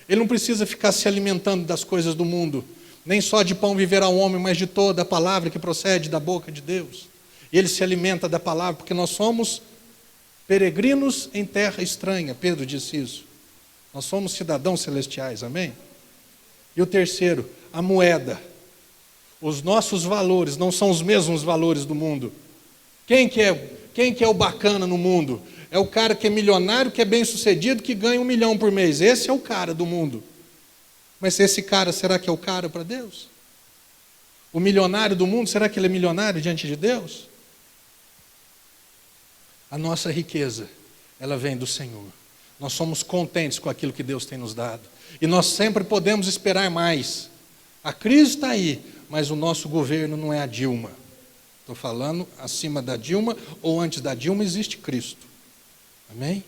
S3: Ele não precisa ficar se alimentando das coisas do mundo, nem só de pão viverá o homem, mas de toda a palavra que procede da boca de Deus. E ele se alimenta da palavra, porque nós somos peregrinos em terra estranha. Pedro disse isso. Nós somos cidadãos celestiais, amém? E o terceiro, a moeda. Os nossos valores não são os mesmos valores do mundo. Quem que é o bacana no mundo? É o cara que é milionário, que é bem sucedido, que ganha 1 milhão por mês. Esse é o cara do mundo. Mas esse cara, será que é o cara para Deus? O milionário do mundo, será que ele é milionário diante de Deus? A nossa riqueza, ela vem do Senhor. Nós somos contentes com aquilo que Deus tem nos dado. E nós sempre podemos esperar mais. A crise está aí, mas o nosso governo não é a Dilma. Estou falando acima da Dilma ou antes da Dilma existe Cristo. Amém?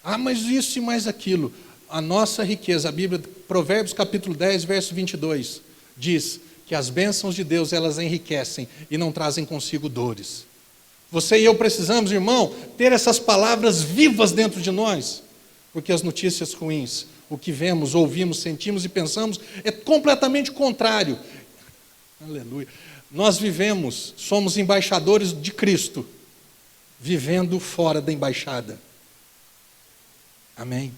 S3: Ah, mas isso e mais aquilo. A nossa riqueza, a Bíblia, Provérbios capítulo 10, verso 22, diz que as bênçãos de Deus, elas enriquecem e não trazem consigo dores. Você e eu precisamos, irmão, ter essas palavras vivas dentro de nós, porque as notícias ruins, o que vemos, ouvimos, sentimos e pensamos, é completamente contrário. Aleluia. Nós vivemos, somos embaixadores de Cristo, vivendo fora da embaixada. Amém?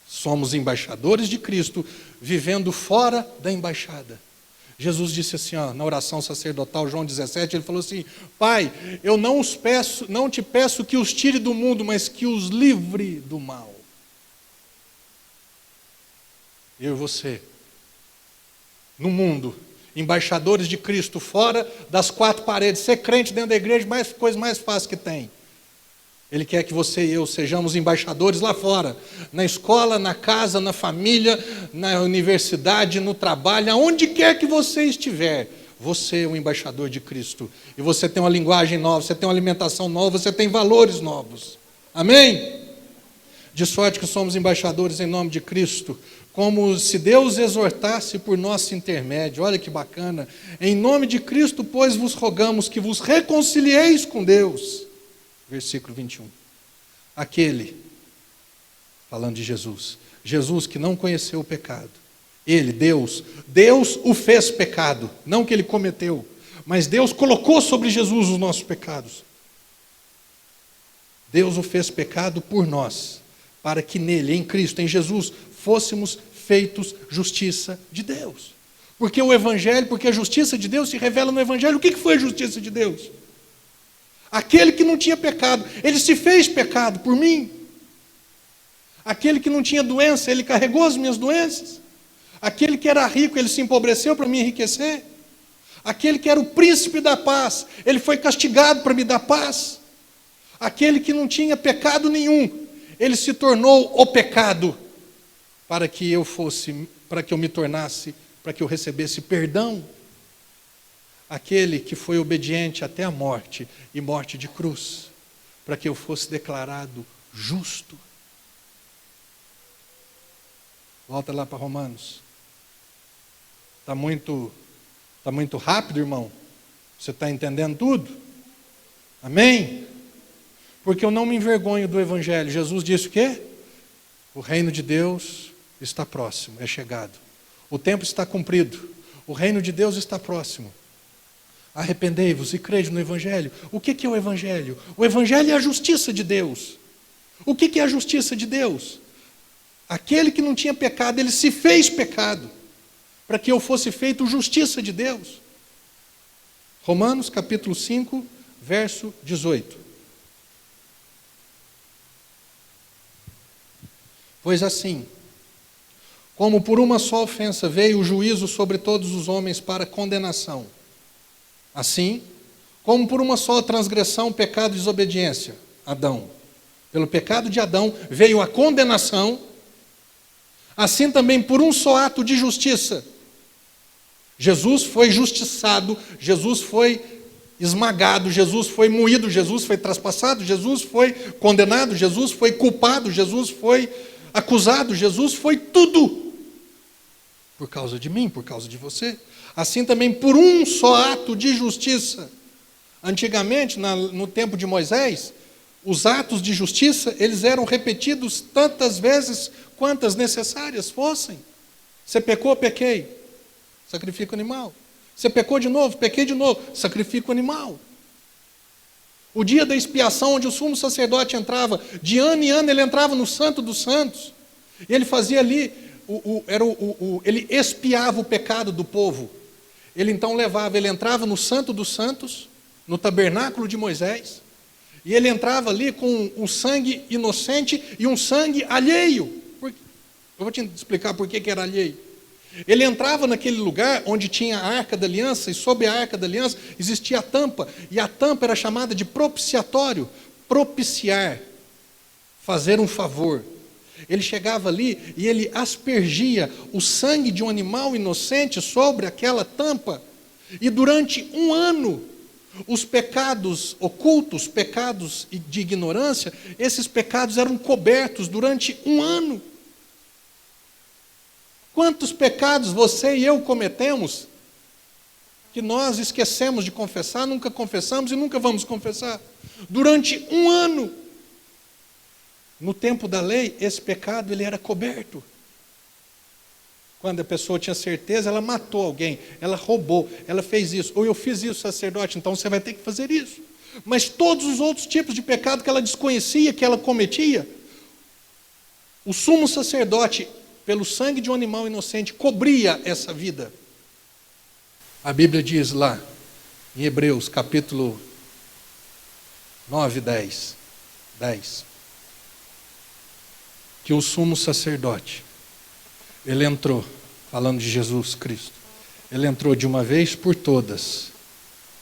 S3: Somos embaixadores de Cristo, vivendo fora da embaixada. Jesus disse assim, na oração sacerdotal, João 17, ele falou assim: Pai, eu não te peço que os tire do mundo, mas que os livre do mal. Eu e você, no mundo, embaixadores de Cristo, fora das 4 paredes, ser crente dentro da igreja, coisa mais fácil que tem. Ele quer que você e eu sejamos embaixadores lá fora, na escola, na casa, na família, na universidade, no trabalho, aonde quer que você estiver. Você é um embaixador de Cristo. E você tem uma linguagem nova, você tem uma alimentação nova, você tem valores novos. Amém? De sorte que somos embaixadores em nome de Cristo, como se Deus exortasse por nosso intermédio. Olha que bacana. Em nome de Cristo, pois, vos rogamos que vos reconcilieis com Deus. Versículo 21. Aquele, falando de Jesus, Jesus que não conheceu o pecado. Ele, Deus o fez pecado, não que ele cometeu, mas Deus colocou sobre Jesus os nossos pecados. Deus o fez pecado por nós, para que nele, em Cristo, em Jesus, fôssemos feitos justiça de Deus. Porque o Evangelho, porque a justiça de Deus se revela no Evangelho. O que foi a justiça de Deus? Aquele que não tinha pecado, ele se fez pecado por mim. Aquele que não tinha doença, ele carregou as minhas doenças. Aquele que era rico, ele se empobreceu para me enriquecer. Aquele que era o príncipe da paz, ele foi castigado para me dar paz. Aquele que não tinha pecado nenhum, ele se tornou o pecado para que eu me tornasse, para que eu recebesse perdão. Aquele que foi obediente até a morte, e morte de cruz, para que eu fosse declarado justo. Volta lá para Romanos. Está muito rápido, irmão? Você está entendendo tudo? Amém? Porque eu não me envergonho do Evangelho. Jesus disse o quê? O reino de Deus está próximo, é chegado. O tempo está cumprido. O reino de Deus está próximo. Arrependei-vos e crede no Evangelho. O que é o Evangelho? O Evangelho é a justiça de Deus. O que é a justiça de Deus? Aquele que não tinha pecado, ele se fez pecado, para que eu fosse feito justiça de Deus. Romanos capítulo 5, verso 18. Pois assim, como por uma só ofensa veio o juízo sobre todos os homens para condenação, assim, como por uma só transgressão, pecado e desobediência, Adão. Pelo pecado de Adão veio a condenação, assim também por um só ato de justiça. Jesus foi justiçado, Jesus foi esmagado, Jesus foi moído, Jesus foi traspassado, Jesus foi condenado, Jesus foi culpado, Jesus foi acusado, Jesus foi tudo. Por causa de mim, por causa de você. Assim também por um só ato de justiça. Antigamente, no tempo de Moisés, os atos de justiça, eles eram repetidos tantas vezes quantas necessárias fossem. Você pecou, pequei. Sacrifica o animal. Você pecou de novo, pequei de novo. Sacrifica o animal. O dia da expiação, onde o sumo sacerdote entrava, de ano em ano ele entrava no Santo dos Santos. E ele fazia ali, ele expiava o pecado do povo. Ele então ele entrava no Santo dos Santos, no tabernáculo de Moisés, e ele entrava ali com um sangue inocente e um sangue alheio. Eu vou te explicar por que era alheio. Ele entrava naquele lugar onde tinha a Arca da Aliança, e sob a Arca da Aliança existia a tampa, e a tampa era chamada de propiciatório, propiciar, fazer um favor. Ele chegava ali e ele aspergia o sangue de um animal inocente sobre aquela tampa, e durante um ano, os pecados ocultos, pecados de ignorância, esses pecados eram cobertos durante um ano. Quantos pecados você e eu cometemos que nós esquecemos de confessar, nunca confessamos e nunca vamos confessar? Durante um ano. No tempo da lei, esse pecado ele era coberto. Quando a pessoa tinha certeza, ela matou alguém, ela roubou, ela fez isso. Ou eu fiz isso, sacerdote, então você vai ter que fazer isso. Mas todos os outros tipos de pecado que ela desconhecia, que ela cometia, o sumo sacerdote, pelo sangue de um animal inocente, cobria essa vida. A Bíblia diz lá, em Hebreus, capítulo 9, 10, que o sumo sacerdote, ele entrou, falando de Jesus Cristo, ele entrou de uma vez por todas,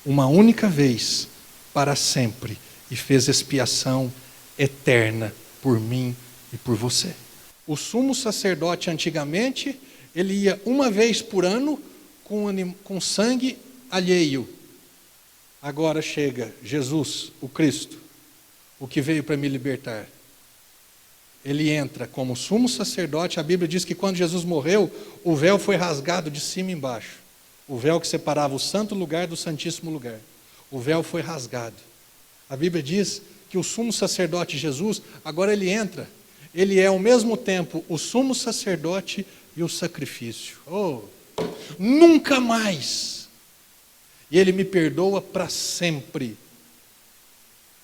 S3: uma única vez, para sempre, e fez expiação eterna por mim e por você. O sumo sacerdote antigamente, ele ia uma vez por ano com sangue alheio. Agora chega Jesus, o Cristo, o que veio para me libertar. Ele entra como sumo sacerdote. A Bíblia diz que quando Jesus morreu, o véu foi rasgado de cima e embaixo. O véu que separava o santo lugar do santíssimo lugar. O véu foi rasgado. A Bíblia diz que o sumo sacerdote Jesus, agora ele entra. Ele é ao mesmo tempo o sumo sacerdote e o sacrifício. Oh, nunca mais. E ele me perdoa para sempre.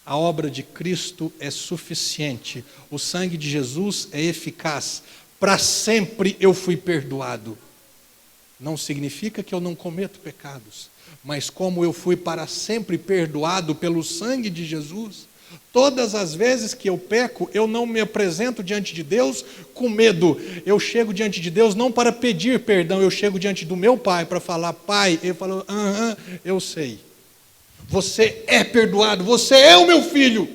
S3: A obra de Cristo é suficiente. O sangue de Jesus é eficaz. Para sempre eu fui perdoado. Não significa que eu não cometo pecados, mas como eu fui para sempre perdoado pelo sangue de Jesus, todas as vezes que eu peco, eu não me apresento diante de Deus com medo. Eu chego diante de Deus não para pedir perdão, eu chego diante do meu Pai para falar, Pai, ele falou, eu sei. Você é perdoado, você é o meu filho,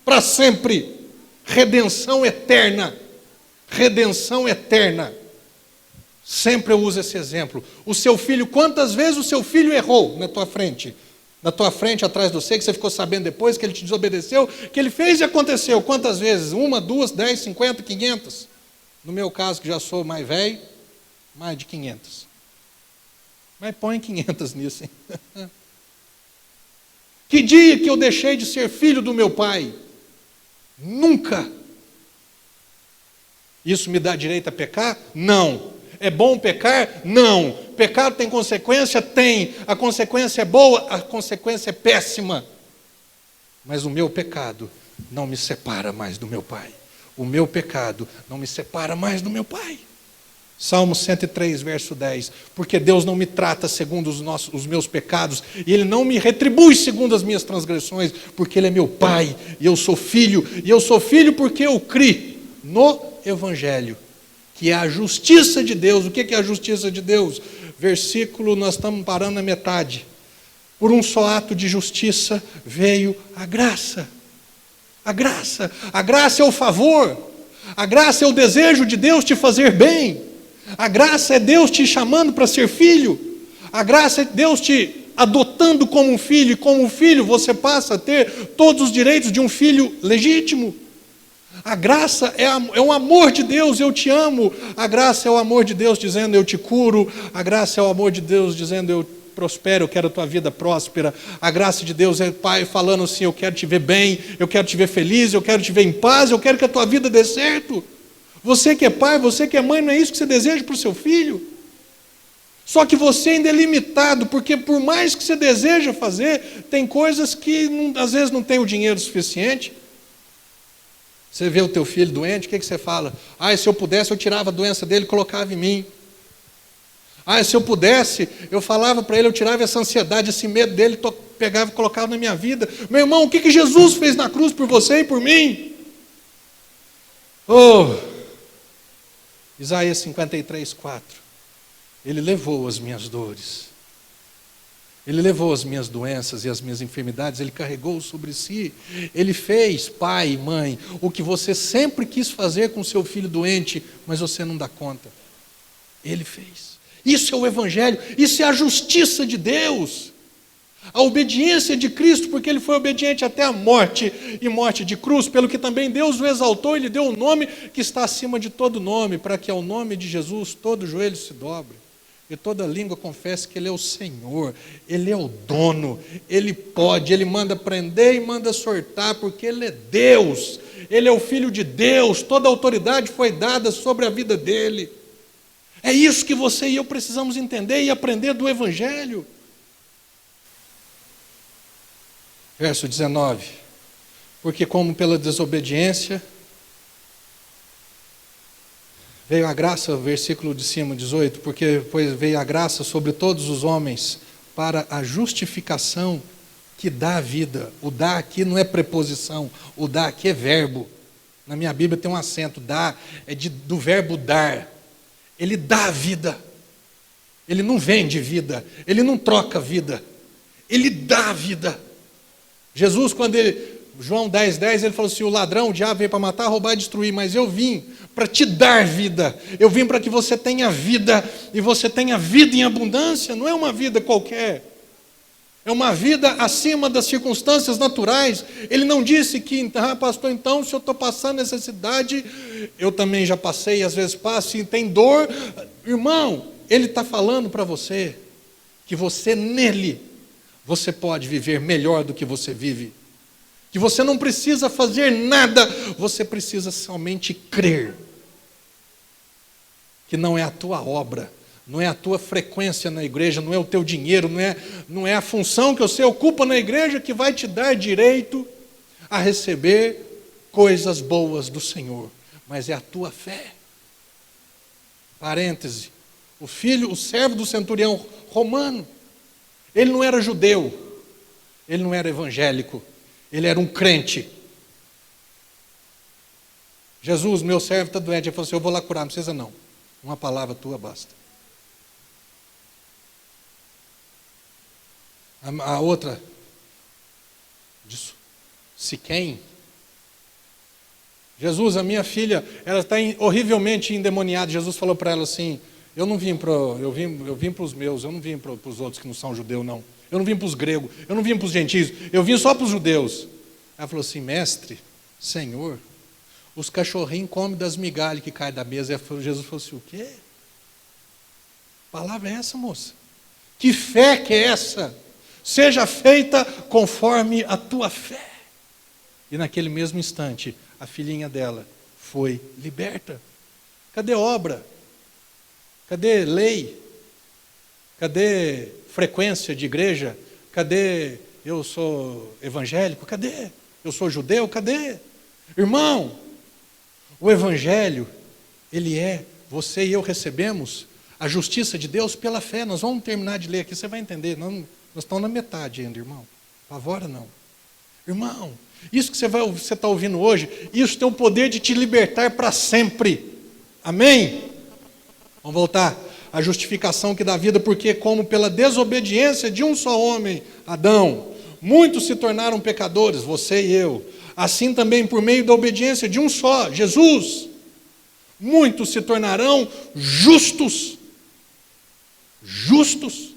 S3: para sempre. Redenção eterna. Redenção eterna. Sempre eu uso esse exemplo. O seu filho, quantas vezes o seu filho errou na tua frente? Na tua frente, atrás de você, que você ficou sabendo depois, que ele te desobedeceu, que ele fez e aconteceu. Quantas vezes? 1, 2, 10, 50, 500? No meu caso, que já sou mais velho, mais de 500. Mas põe 500 nisso, hein? Que dia que eu deixei de ser filho do meu pai? Nunca. Isso me dá direito a pecar? Não. É bom pecar? Não. Pecado tem consequência? Tem. A consequência é boa? A consequência é péssima. Mas o meu pecado não me separa mais do meu pai. O meu pecado não me separa mais do meu pai. Salmo 103, verso 10. Porque Deus não me trata segundo os meus pecados, e Ele não me retribui segundo as minhas transgressões, porque Ele é meu Pai, e eu sou filho, porque eu criei no Evangelho, que é a justiça de Deus. O que é a justiça de Deus? Versículo, nós estamos parando na metade. Por um só ato de justiça veio a graça. A graça. A graça é o favor. A graça é o desejo de Deus te fazer bem. A graça é Deus te chamando para ser filho. A graça é Deus te adotando como um filho. E como um filho você passa a ter todos os direitos de um filho legítimo. A graça é o amor de Deus, eu te amo. A graça é o amor de Deus dizendo, eu te curo. A graça é o amor de Deus dizendo, eu prospero, eu quero a tua vida próspera. A graça de Deus é Pai falando assim, eu quero te ver bem, eu quero te ver feliz, eu quero te ver em paz, eu quero que a tua vida dê certo. Você que é pai, você que é mãe, não é isso que você deseja para o seu filho? Só que você ainda é limitado, porque por mais que você deseja fazer, tem coisas que às vezes não tem o dinheiro suficiente. Você vê o teu filho doente, o que você fala? Se eu pudesse, eu tirava a doença dele e colocava em mim. Se eu pudesse, eu falava para ele, eu tirava essa ansiedade, esse medo dele, pegava e colocava na minha vida. Meu irmão, o que Jesus fez na cruz por você e por mim? Isaías 53, 4. Ele levou as minhas dores. Ele levou as minhas doenças e as minhas enfermidades, Ele carregou sobre si. Ele fez, pai e mãe, o que você sempre quis fazer com seu filho doente, mas você não dá conta. Ele fez. Isso é o Evangelho, isso é a justiça de Deus. A obediência de Cristo, porque Ele foi obediente até a morte, e morte de cruz, pelo que também Deus o exaltou e lhe deu um nome que está acima de todo nome, para que ao nome de Jesus todo joelho se dobre. E toda língua confesse que Ele é o Senhor, Ele é o dono, Ele pode, Ele manda prender e manda soltar, porque Ele é Deus, Ele é o Filho de Deus, toda a autoridade foi dada sobre a vida dEle. É isso que você e eu precisamos entender e aprender do Evangelho. Verso 19, porque como pela desobediência veio a graça, versículo de cima, 18, porque pois veio a graça sobre todos os homens para a justificação que dá a vida. O dá aqui não é preposição, o dá aqui é verbo. Na minha Bíblia tem um acento, dá é do verbo dar. Ele dá a vida. Ele não vende vida, ele não troca vida. Ele dá a vida. Jesus, quando João 10:10, ele falou assim, o ladrão, o diabo veio para matar, roubar e destruir, mas eu vim para te dar vida, eu vim para que você tenha vida, e você tenha vida em abundância, não é uma vida qualquer, é uma vida acima das circunstâncias naturais. Ele não disse que, pastor, então, se eu estou passando necessidade, eu também já passei, às vezes passo, e tem dor, irmão, ele está falando para você, que você nele, você pode viver melhor do que você vive, que você não precisa fazer nada, você precisa somente crer, que não é a tua obra, não é a tua frequência na igreja, não é o teu dinheiro, não é a função que você ocupa na igreja que vai te dar direito a receber coisas boas do Senhor, mas é a tua fé. Parêntese, o servo do centurião romano, ele não era judeu, ele não era evangélico, ele era um crente. Jesus, meu servo está doente, ele falou assim, eu vou lá curar, não precisa não, uma palavra tua basta. A outra, Siquém, Jesus, a minha filha, ela está horrivelmente endemoniada. Jesus falou para ela assim, eu vim para os meus, eu não vim para os outros que não são judeus, não. Eu não vim para os gregos, eu não vim para os gentios, eu vim só para os judeus. Ela falou assim, mestre, Senhor, os cachorrinhos comem das migalhas que caem da mesa. E Jesus falou assim, o quê? Que palavra é essa, moça? Que fé que é essa? Seja feita conforme a tua fé. E naquele mesmo instante, a filhinha dela foi liberta. Cadê obra? Cadê lei? Cadê frequência de igreja? Cadê eu sou evangélico? Cadê? Eu sou judeu? Cadê? Irmão, o evangelho, ele você e eu recebemos a justiça de Deus pela fé. Nós vamos terminar de ler aqui, você vai entender. Nós estamos na metade ainda, irmão. Pavora não. Irmão, isso que você está ouvindo hoje, isso tem o poder de te libertar para sempre. Amém? Vamos voltar. A justificação que dá vida, porque como pela desobediência de um só homem, Adão, muitos se tornaram pecadores, você e eu. Assim também por meio da obediência de um só, Jesus, muitos se tornarão justos. Justos.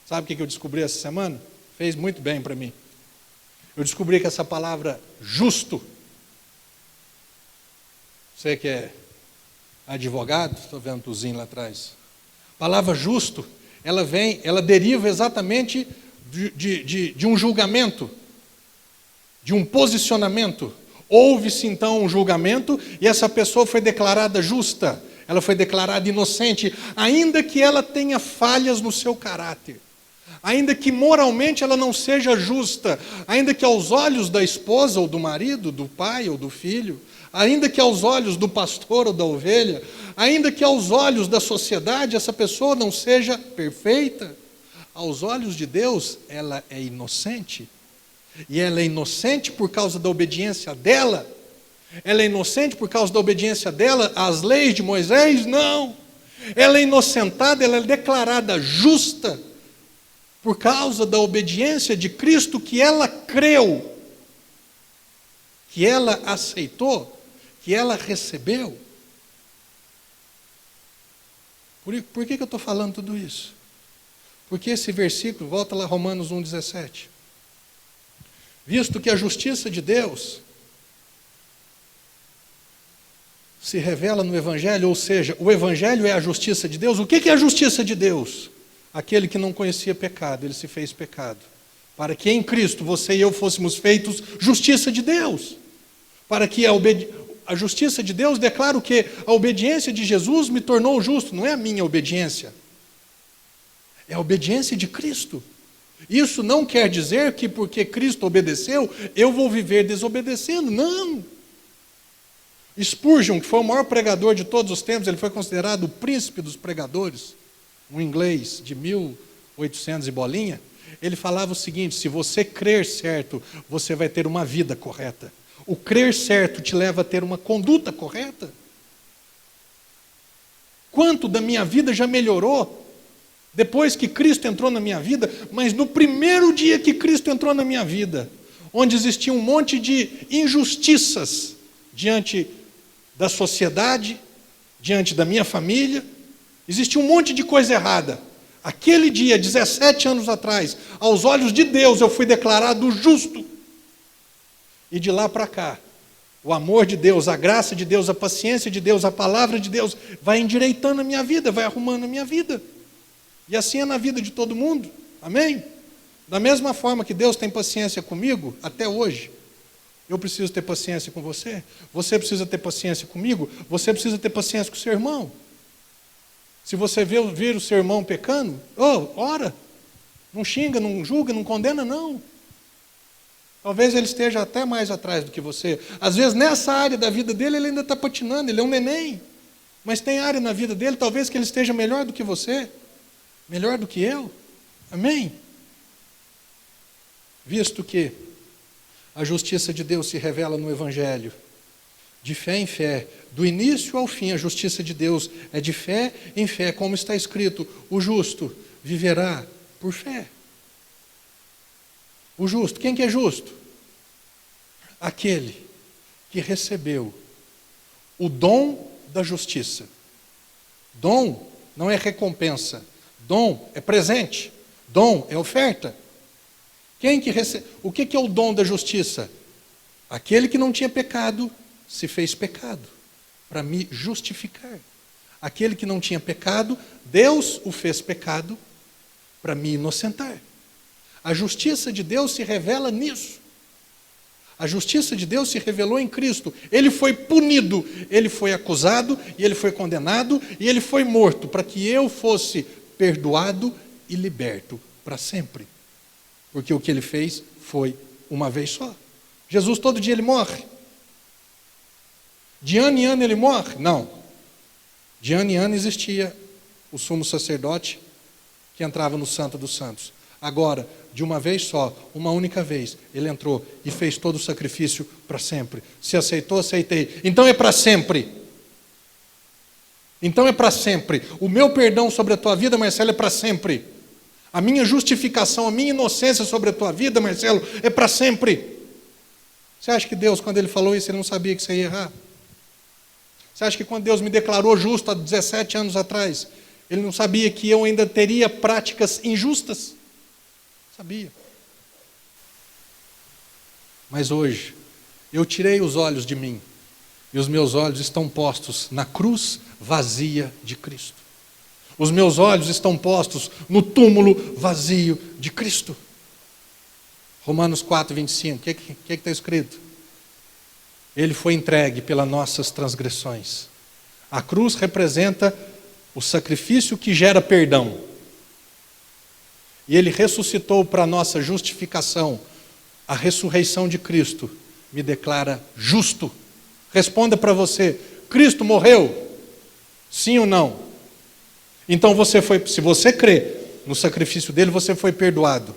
S3: Sabe o que eu descobri essa semana? Fez muito bem para mim. Eu descobri que essa palavra justo Você que é advogado, estou vendo o Tuzinho lá atrás. A palavra justo, ela deriva exatamente de um julgamento, de um posicionamento. Houve-se então um julgamento e essa pessoa foi declarada justa, ela foi declarada inocente, ainda que ela tenha falhas no seu caráter, ainda que moralmente ela não seja justa, ainda que aos olhos da esposa ou do marido, do pai ou do filho, ainda que aos olhos do pastor ou da ovelha, ainda que aos olhos da sociedade essa pessoa não seja perfeita, aos olhos de Deus ela é inocente. E ela é inocente por causa da obediência dela? Ela é inocente por causa da obediência dela às leis de Moisés? Não. Ela é inocentada, ela é declarada justa por causa da obediência de Cristo que ela creu, que ela aceitou, que ela recebeu. Por que eu estou falando tudo isso? Porque esse versículo, volta lá Romanos 1,17. Visto que a justiça de Deus se revela no Evangelho, ou seja, o Evangelho é a justiça de Deus. O que é a justiça de Deus? Aquele que não conhecia pecado, ele se fez pecado, para que em Cristo você e eu fôssemos feitos justiça de Deus, para que a justiça de Deus declara que a obediência de Jesus me tornou justo. Não é a minha obediência, é a obediência de Cristo. Isso não quer dizer que porque Cristo obedeceu, eu vou viver desobedecendo. Não. Spurgeon, que foi o maior pregador de todos os tempos, ele foi considerado o príncipe dos pregadores, um inglês de 1800 e bolinha, ele falava o seguinte: se você crer certo, você vai ter uma vida correta. O crer certo te leva a ter uma conduta correta. Quanto da minha vida já melhorou depois que Cristo entrou na minha vida, mas no primeiro dia que Cristo entrou na minha vida, onde existia um monte de injustiças diante da sociedade, diante da minha família, existia um monte de coisa errada. Aquele dia, 17 anos atrás, aos olhos de Deus, eu fui declarado justo. E de lá para cá, o amor de Deus, a graça de Deus, a paciência de Deus, a palavra de Deus, vai endireitando a minha vida, vai arrumando a minha vida. E assim é na vida de todo mundo, amém? Da mesma forma que Deus tem paciência comigo, até hoje, eu preciso ter paciência com você, você precisa ter paciência comigo, você precisa ter paciência com o seu irmão. Se você vir o seu irmão pecando, ora, não xinga, não julga, não condena, não. Talvez ele esteja até mais atrás do que você. Às vezes nessa área da vida dele ele ainda está patinando, ele é um neném, mas tem área na vida dele, talvez que ele esteja melhor do que você, melhor do que eu, amém? Visto que a justiça de Deus se revela no Evangelho, de fé em fé, do início ao fim, a justiça de Deus é de fé em fé, como está escrito: o justo viverá por fé. O justo, quem que é justo? Aquele que recebeu o dom da justiça. Dom não é recompensa, dom é presente, dom é oferta. O que é o dom da justiça? Aquele que não tinha pecado se fez pecado para me justificar. Aquele que não tinha pecado, Deus o fez pecado para me inocentar. A justiça de Deus se revela nisso. A justiça de Deus se revelou em Cristo. Ele foi punido, ele foi acusado, e ele foi condenado, e ele foi morto, para que eu fosse perdoado e liberto para sempre. Porque o que ele fez foi uma vez só. Jesus todo dia ele morre. De ano em ano ele morre? Não. De ano em ano existia o sumo sacerdote que entrava no Santo dos Santos. Agora, de uma vez só, uma única vez, ele entrou e fez todo o sacrifício para sempre. Se aceitou, aceitei. Então é para sempre. Então é para sempre. O meu perdão sobre a tua vida, Marcelo, é para sempre. A minha justificação, a minha inocência sobre a tua vida, Marcelo, é para sempre. Você acha que Deus, quando ele falou isso, ele não sabia que você ia errar? Você acha que quando Deus me declarou justo há 17 anos atrás, ele não sabia que eu ainda teria práticas injustas? Sabia. Mas hoje, eu tirei os olhos de mim E os meus olhos estão postos na cruz vazia de Cristo. Os meus olhos estão postos no túmulo vazio de Cristo. Romanos 4, 25. O que está escrito? Ele foi entregue pelas nossas transgressões. A cruz representa o sacrifício que gera perdão. E ele ressuscitou para a nossa justificação. A ressurreição de Cristo me declara justo. Responda para você: Cristo morreu? Sim ou não? Então se você crê no sacrifício dele, você foi perdoado.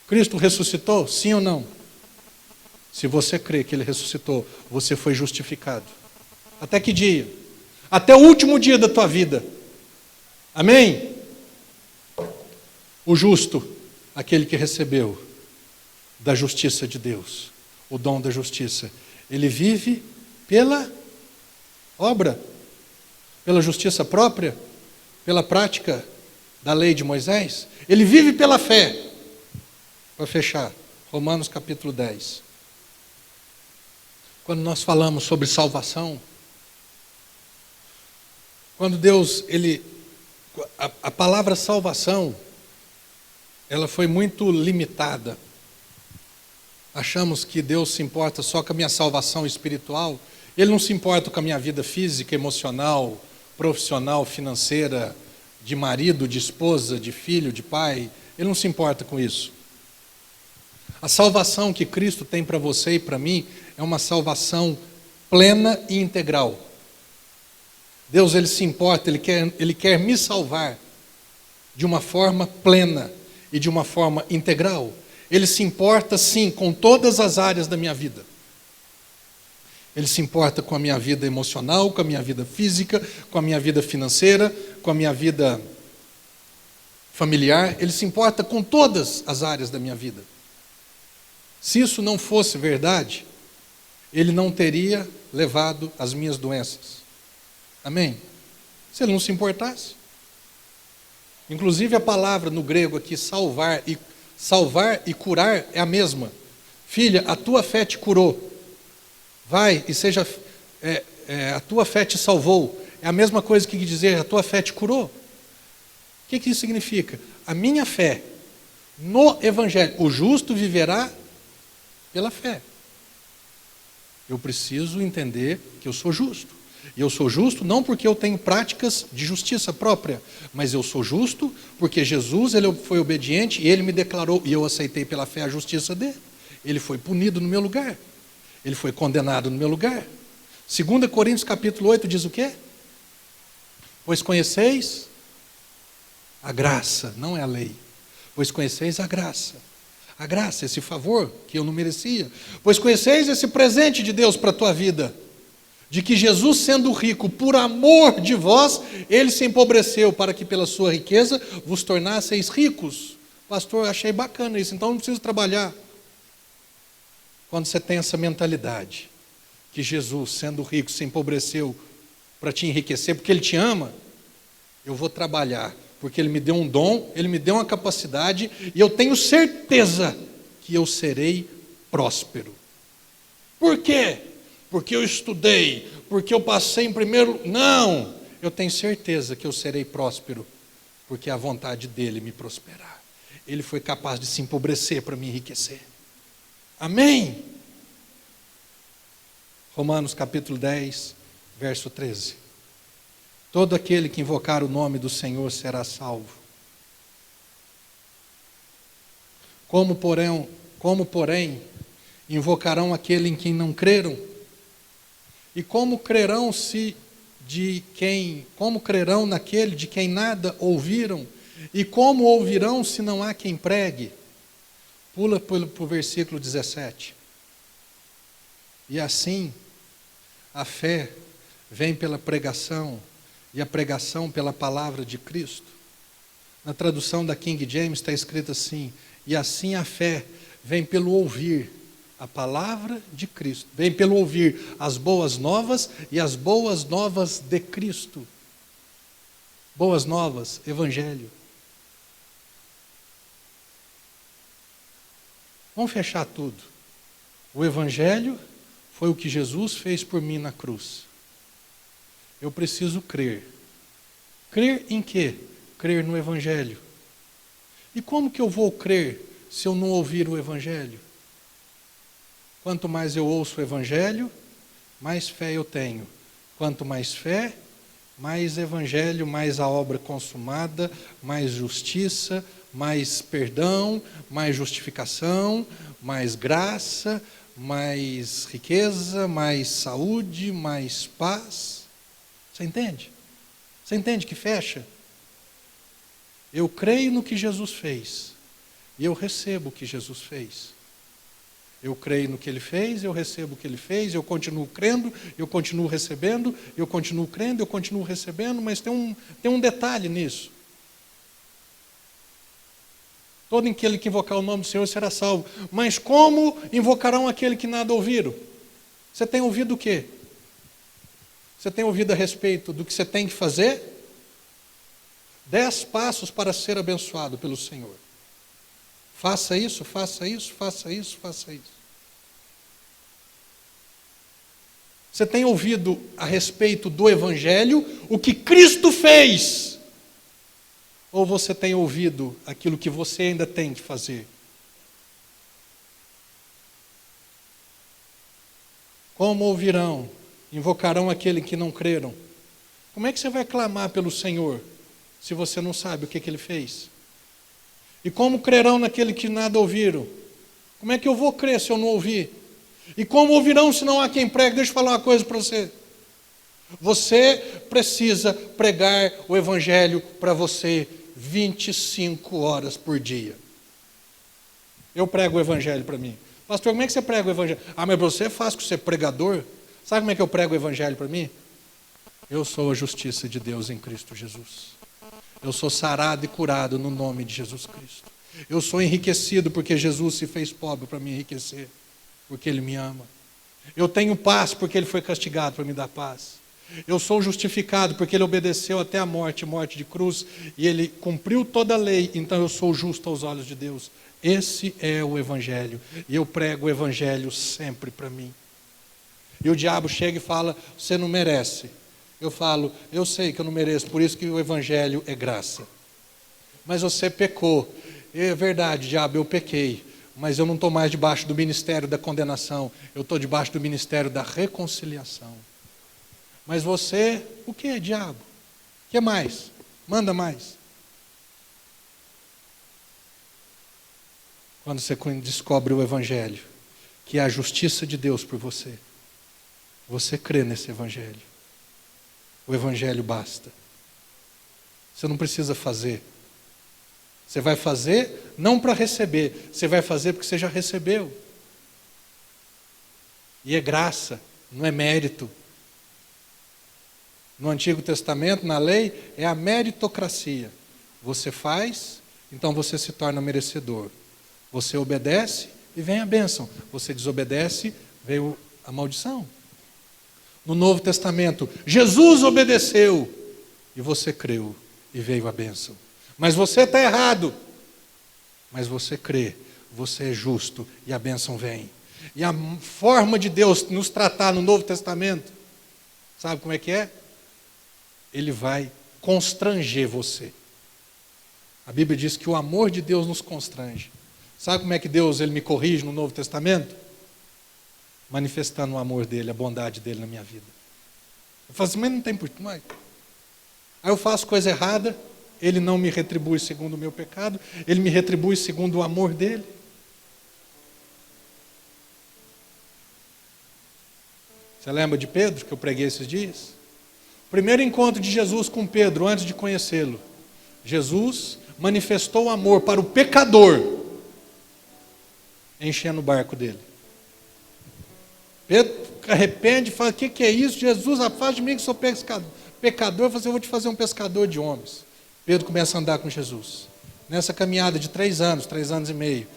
S3: Cristo ressuscitou? Sim ou não? Se você crê que ele ressuscitou, você foi justificado. Até que dia? Até o último dia da tua vida. Amém? O justo, aquele que recebeu da justiça de Deus, o dom da justiça, ele vive pela obra, pela justiça própria, pela prática da lei de Moisés. Ele vive pela fé. Para fechar, Romanos capítulo 10. Quando nós falamos sobre salvação, quando Deus, a palavra salvação, ela foi muito limitada. Achamos que Deus se importa só com a minha salvação espiritual. Ele não se importa com a minha vida física, emocional, profissional, financeira, de marido, de esposa, de filho, de pai. Ele não se importa com isso. A salvação que Cristo tem para você e para mim é uma salvação plena e integral. Deus, ele se importa, ele quer me salvar de uma forma plena e de uma forma integral. Ele se importa, sim, com todas as áreas da minha vida. Ele se importa com a minha vida emocional, com a minha vida física, com a minha vida financeira, com a minha vida familiar. Ele se importa com todas as áreas da minha vida. Se isso não fosse verdade, ele não teria levado as minhas doenças. Amém? Se ele não se importasse. Inclusive a palavra no grego aqui, salvar e curar é a mesma. Filha, a tua fé te curou. Vai e seja, a tua fé te salvou. É a mesma coisa que dizer, a tua fé te curou. O que isso significa? A minha fé no Evangelho, o justo viverá pela fé. Eu preciso entender que eu sou justo. E eu sou justo não porque eu tenho práticas de justiça própria, mas eu sou justo porque Jesus, ele foi obediente e ele me declarou, e eu aceitei pela fé a justiça dele. Ele foi punido no meu lugar. Ele foi condenado no meu lugar. 2 Coríntios capítulo 8 diz o quê? Pois conheceis a graça, não é a lei. Pois conheceis a graça. A graça, esse favor que eu não merecia. Pois conheceis esse presente de Deus para a tua vida. De que Jesus, sendo rico, por amor de vós, ele se empobreceu para que pela sua riqueza vos tornasseis ricos. Pastor, achei bacana isso, então não preciso trabalhar. Quando você tem essa mentalidade, que Jesus, sendo rico, se empobreceu para te enriquecer, porque ele te ama, eu vou trabalhar, porque ele me deu um dom, ele me deu uma capacidade, e eu tenho certeza que eu serei próspero. Por quê? Porque eu estudei, porque eu passei em primeiro... Não! Eu tenho certeza que eu serei próspero, porque é a vontade dele me prosperar. Ele foi capaz de se empobrecer para me enriquecer. Amém? Romanos capítulo 10, verso 13. Todo aquele que invocar o nome do Senhor será salvo. Como porém, invocarão aquele em quem não creram? E como crerão naquele de quem nada ouviram? E como ouvirão se não há quem pregue? Pula para o versículo 17. E assim, a fé vem pela pregação, e a pregação pela palavra de Cristo. Na tradução da King James está escrito assim: e assim a fé vem pelo ouvir a palavra de Cristo, vem pelo ouvir as boas novas e as boas novas de Cristo. Boas novas, Evangelho. Vamos fechar tudo. O Evangelho foi o que Jesus fez por mim na cruz. Eu preciso crer. Crer em quê? Crer no Evangelho. E como que eu vou crer se eu não ouvir o Evangelho? Quanto mais eu ouço o Evangelho, mais fé eu tenho. Quanto mais fé, mais Evangelho, mais a obra consumada, mais justiça, mais perdão, mais justificação, mais graça, mais riqueza, mais saúde, mais paz. Você entende? Você entende que fecha? Eu creio no que Jesus fez e eu recebo o que Jesus fez. Eu creio no que Ele fez, eu recebo o que Ele fez, eu continuo crendo, eu continuo recebendo, eu continuo crendo, eu continuo recebendo, mas tem um detalhe nisso. Todo aquele que invocar o nome do Senhor será salvo. Mas como invocarão aquele que nada ouviram? Você tem ouvido o quê? Você tem ouvido a respeito do que você tem que fazer? 10 passos para ser abençoado pelo Senhor. Faça isso, faça isso, faça isso, faça isso. Você tem ouvido a respeito do Evangelho o que Cristo fez? Ou você tem ouvido aquilo que você ainda tem que fazer? Como ouvirão? Invocarão aquele que não creram. Como é que você vai clamar pelo Senhor se você não sabe o que Ele fez? E como crerão naquele que nada ouviram? Como é que eu vou crer se eu não ouvir? E como ouvirão se não há quem pregue? Deixa eu falar uma coisa para você. Você precisa pregar o Evangelho para você 25 horas por dia. Eu prego o Evangelho para mim. Pastor, como é que você prega o Evangelho? Ah, mas você é fácil, você é pregador. Sabe como é que eu prego o Evangelho para mim? Eu sou a justiça de Deus em Cristo Jesus. Eu sou sarado e curado no nome de Jesus Cristo. Eu sou enriquecido porque Jesus se fez pobre para me enriquecer, porque Ele me ama. Eu tenho paz porque Ele foi castigado para me dar paz. Eu sou justificado porque Ele obedeceu até a morte de cruz, e Ele cumpriu toda a lei, então eu sou justo aos olhos de Deus. Esse é o Evangelho, e eu prego o Evangelho sempre para mim. E o diabo chega e fala, você não merece. Eu falo, eu sei que eu não mereço, por isso que o Evangelho é graça. Mas você pecou. É verdade, diabo, eu pequei. Mas eu não estou mais debaixo do ministério da condenação. Eu estou debaixo do ministério da reconciliação. Mas você, o que, diabo? O que mais? Manda mais. Quando você descobre o Evangelho, que é a justiça de Deus por você, você crê nesse Evangelho. O Evangelho basta. Você não precisa fazer. Você vai fazer não para receber, você vai fazer porque você já recebeu. E é graça, não é mérito. No Antigo Testamento, na lei, é a meritocracia. Você faz, então você se torna merecedor. Você obedece e vem a bênção. Você desobedece, veio a maldição. No Novo Testamento, Jesus obedeceu e você creu e veio a bênção. Mas você está errado. Mas você crê, você é justo e a bênção vem. E a forma de Deus nos tratar no Novo Testamento, sabe como é que é? Ele vai constranger você. A Bíblia diz que o amor de Deus nos constrange. Sabe como é que Deus ele me corrige no Novo Testamento? Manifestando o amor dele, a bondade dele na minha vida. Eu falo assim, mas não tem porquê. Aí eu faço coisa errada, ele não me retribui segundo o meu pecado, ele me retribui segundo o amor dele. Você lembra de Pedro, que eu preguei esses dias? O primeiro encontro de Jesus com Pedro, antes de conhecê-lo, Jesus manifestou amor para o pecador, enchendo o barco dele. Pedro arrepende e fala, o que é isso? Jesus, afasta de mim que sou pecador. Pecador, eu vou te fazer um pescador de homens. Pedro começa a andar com Jesus. Nessa caminhada de 3 anos e meio.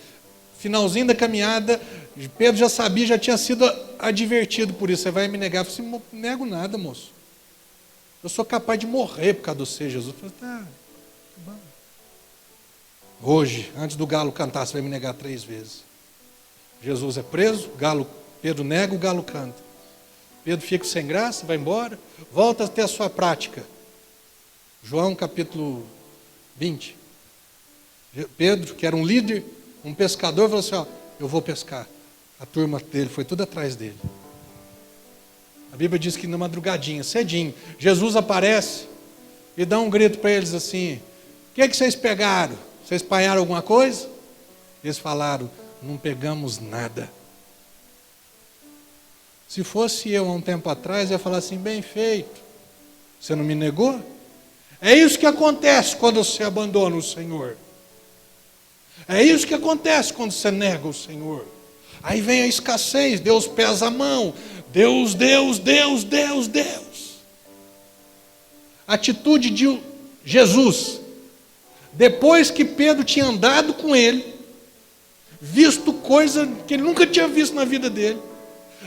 S3: Finalzinho da caminhada, Pedro já sabia, já tinha sido advertido por isso. Você vai me negar? Eu falei assim, não nego nada, moço. Eu sou capaz de morrer por causa de você, Jesus. Eu falei, tá bom. Hoje, antes do galo cantar, você vai me negar 3 vezes. Jesus é preso, o galo Pedro nega, o galo canta. Pedro fica sem graça, vai embora, volta a ter a sua prática. João capítulo 20. Pedro, que era um líder, um pescador, falou assim, ó, eu vou pescar. A turma dele foi tudo atrás dele. A Bíblia diz que na madrugadinha, cedinho, Jesus aparece e dá um grito para eles assim, o que vocês pegaram? Vocês apanharam alguma coisa? Eles falaram, não pegamos nada. Se fosse eu há um tempo atrás, eu ia falar assim, bem feito. Você não me negou? É isso que acontece quando você abandona o Senhor. É isso que acontece quando você nega o Senhor. Aí vem a escassez, Deus pesa a mão. Deus. A atitude de Jesus, depois que Pedro tinha andado com ele, visto coisa que ele nunca tinha visto na vida dele,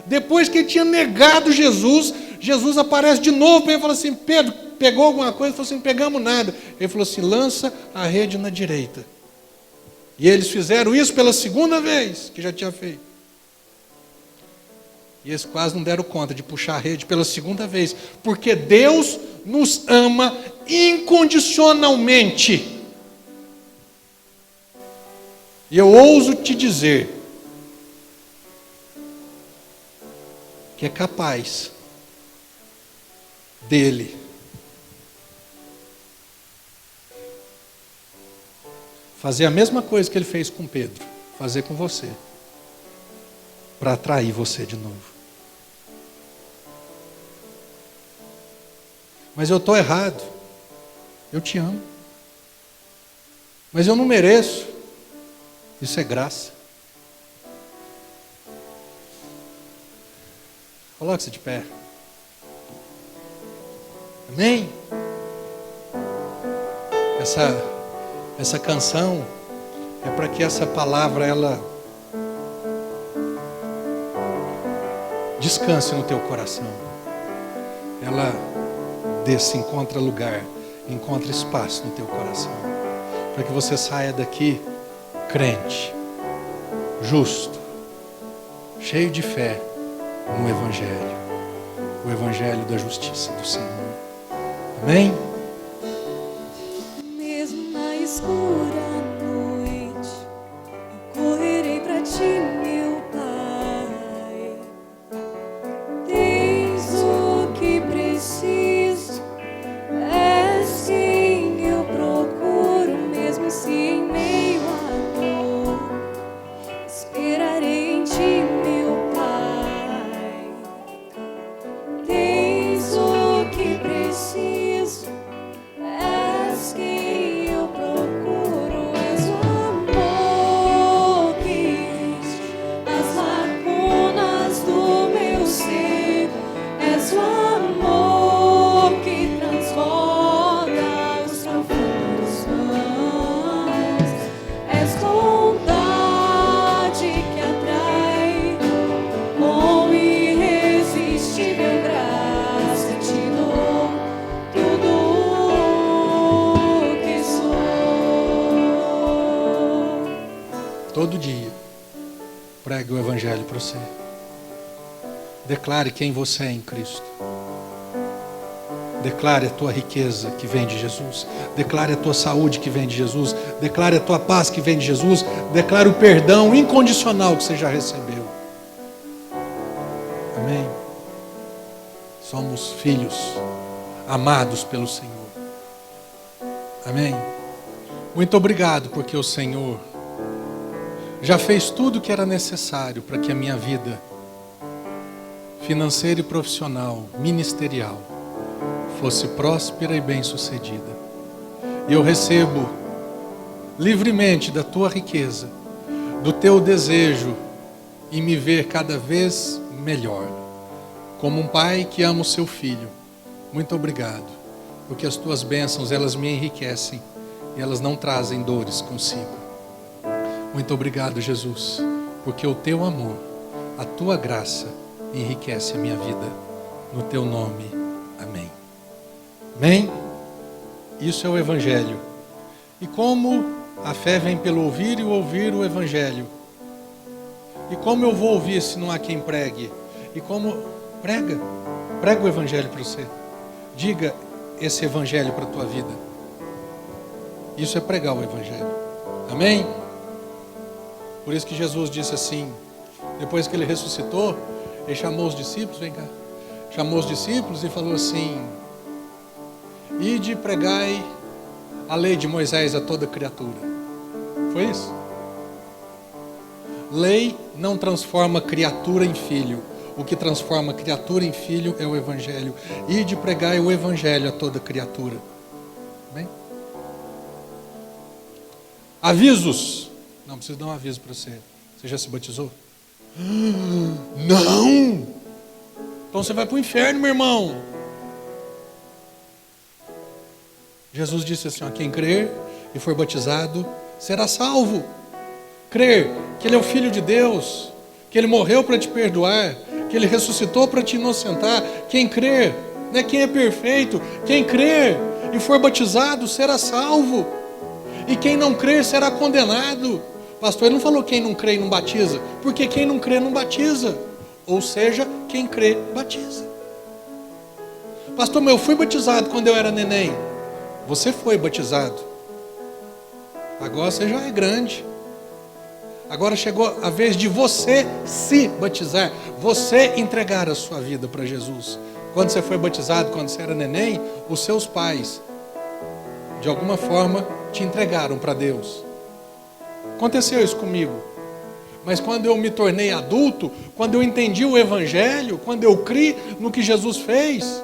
S3: depois que ele tinha negado Jesus, Jesus aparece de novo para ele e fala assim, Pedro, pegou alguma coisa? Ele falou assim, não pegamos nada. Ele falou assim, lança a rede na direita. E eles fizeram isso pela segunda vez, que já tinha feito. E eles quase não deram conta de puxar a rede pela segunda vez, porque Deus nos ama incondicionalmente. E eu ouso te dizer que é capaz dele fazer a mesma coisa que ele fez com Pedro, fazer com você, para atrair você de novo. Mas eu estou errado. Eu te amo. Mas eu não mereço. Isso é graça. Coloque-se de pé. Amém? Essa canção é para que essa palavra ela descanse no teu coração. Ela encontra lugar, encontra espaço no teu coração, para que você saia daqui crente, justo, cheio de fé no Evangelho, o Evangelho da justiça do Senhor. Amém?
S2: Mesmo na escura noite, eu correrei pra ti, meu Pai. Tens o que preciso, és quem eu procuro, mesmo se em meio à dor, esperarei em ti, meu Pai. Tens o que preciso, és quem eu procuro, és o amor que enche as lacunas do meu ser, és o amor que transborda os profundos vãos, és bondade que atrai, com irresistível graça te dou tudo o que sou.
S3: Todo dia, pregue o Evangelho para você. Declare quem você é em Cristo. Declare a tua riqueza que vem de Jesus. Declare a tua saúde que vem de Jesus. Declare a tua paz que vem de Jesus. Declare o perdão incondicional que você já recebeu. Amém? Somos filhos amados pelo Senhor. Amém? Muito obrigado porque o Senhor já fez tudo o que era necessário para que a minha vida financeira e profissional, ministerial, fosse próspera e bem-sucedida. E eu recebo livremente da tua riqueza, do teu desejo em me ver cada vez melhor, como um pai que ama o seu filho. Muito obrigado, porque as tuas bênçãos, elas me enriquecem e elas não trazem dores consigo. Muito obrigado, Jesus, porque o teu amor, a tua graça enriquece a minha vida. No teu nome, amém. Amém? Isso é o Evangelho. E como a fé vem pelo ouvir e o ouvir o Evangelho, E como eu vou ouvir se não há quem pregue? E como prega o evangelho para você. Diga esse evangelho para a tua vida. Isso é pregar o evangelho. Amém? Por isso que Jesus disse assim, depois que ele ressuscitou, ele chamou os discípulos, vem cá, chamou os discípulos e falou assim: ide e pregai a lei de Moisés a toda criatura. Foi isso? Lei não transforma criatura em filho. O que transforma criatura em filho é o evangelho. Ide e pregai o evangelho a toda criatura. Bem? Avisos. Não, preciso dar um aviso para você. Você já se batizou? Não! Então você vai para o inferno, meu irmão. Jesus disse assim, ó, quem crer e for batizado será salvo. Crer que Ele é o Filho de Deus, que Ele morreu para te perdoar, que Ele ressuscitou para te inocentar. Quem crer, não é quem é perfeito, quem crer e for batizado será salvo. E quem não crer será condenado. Pastor, ele não falou quem não crê e não batiza, porque quem não crê não batiza. Ou seja, quem crê, batiza. Pastor, mas eu fui batizado quando eu era neném. Você foi batizado. Agora você já é grande. Agora chegou a vez de você se batizar. Você entregar a sua vida para Jesus. Quando você foi batizado, quando você era neném, os seus pais, de alguma forma, te entregaram para Deus. Aconteceu isso comigo. Mas quando eu me tornei adulto, quando eu entendi o Evangelho, quando eu criei no que Jesus fez,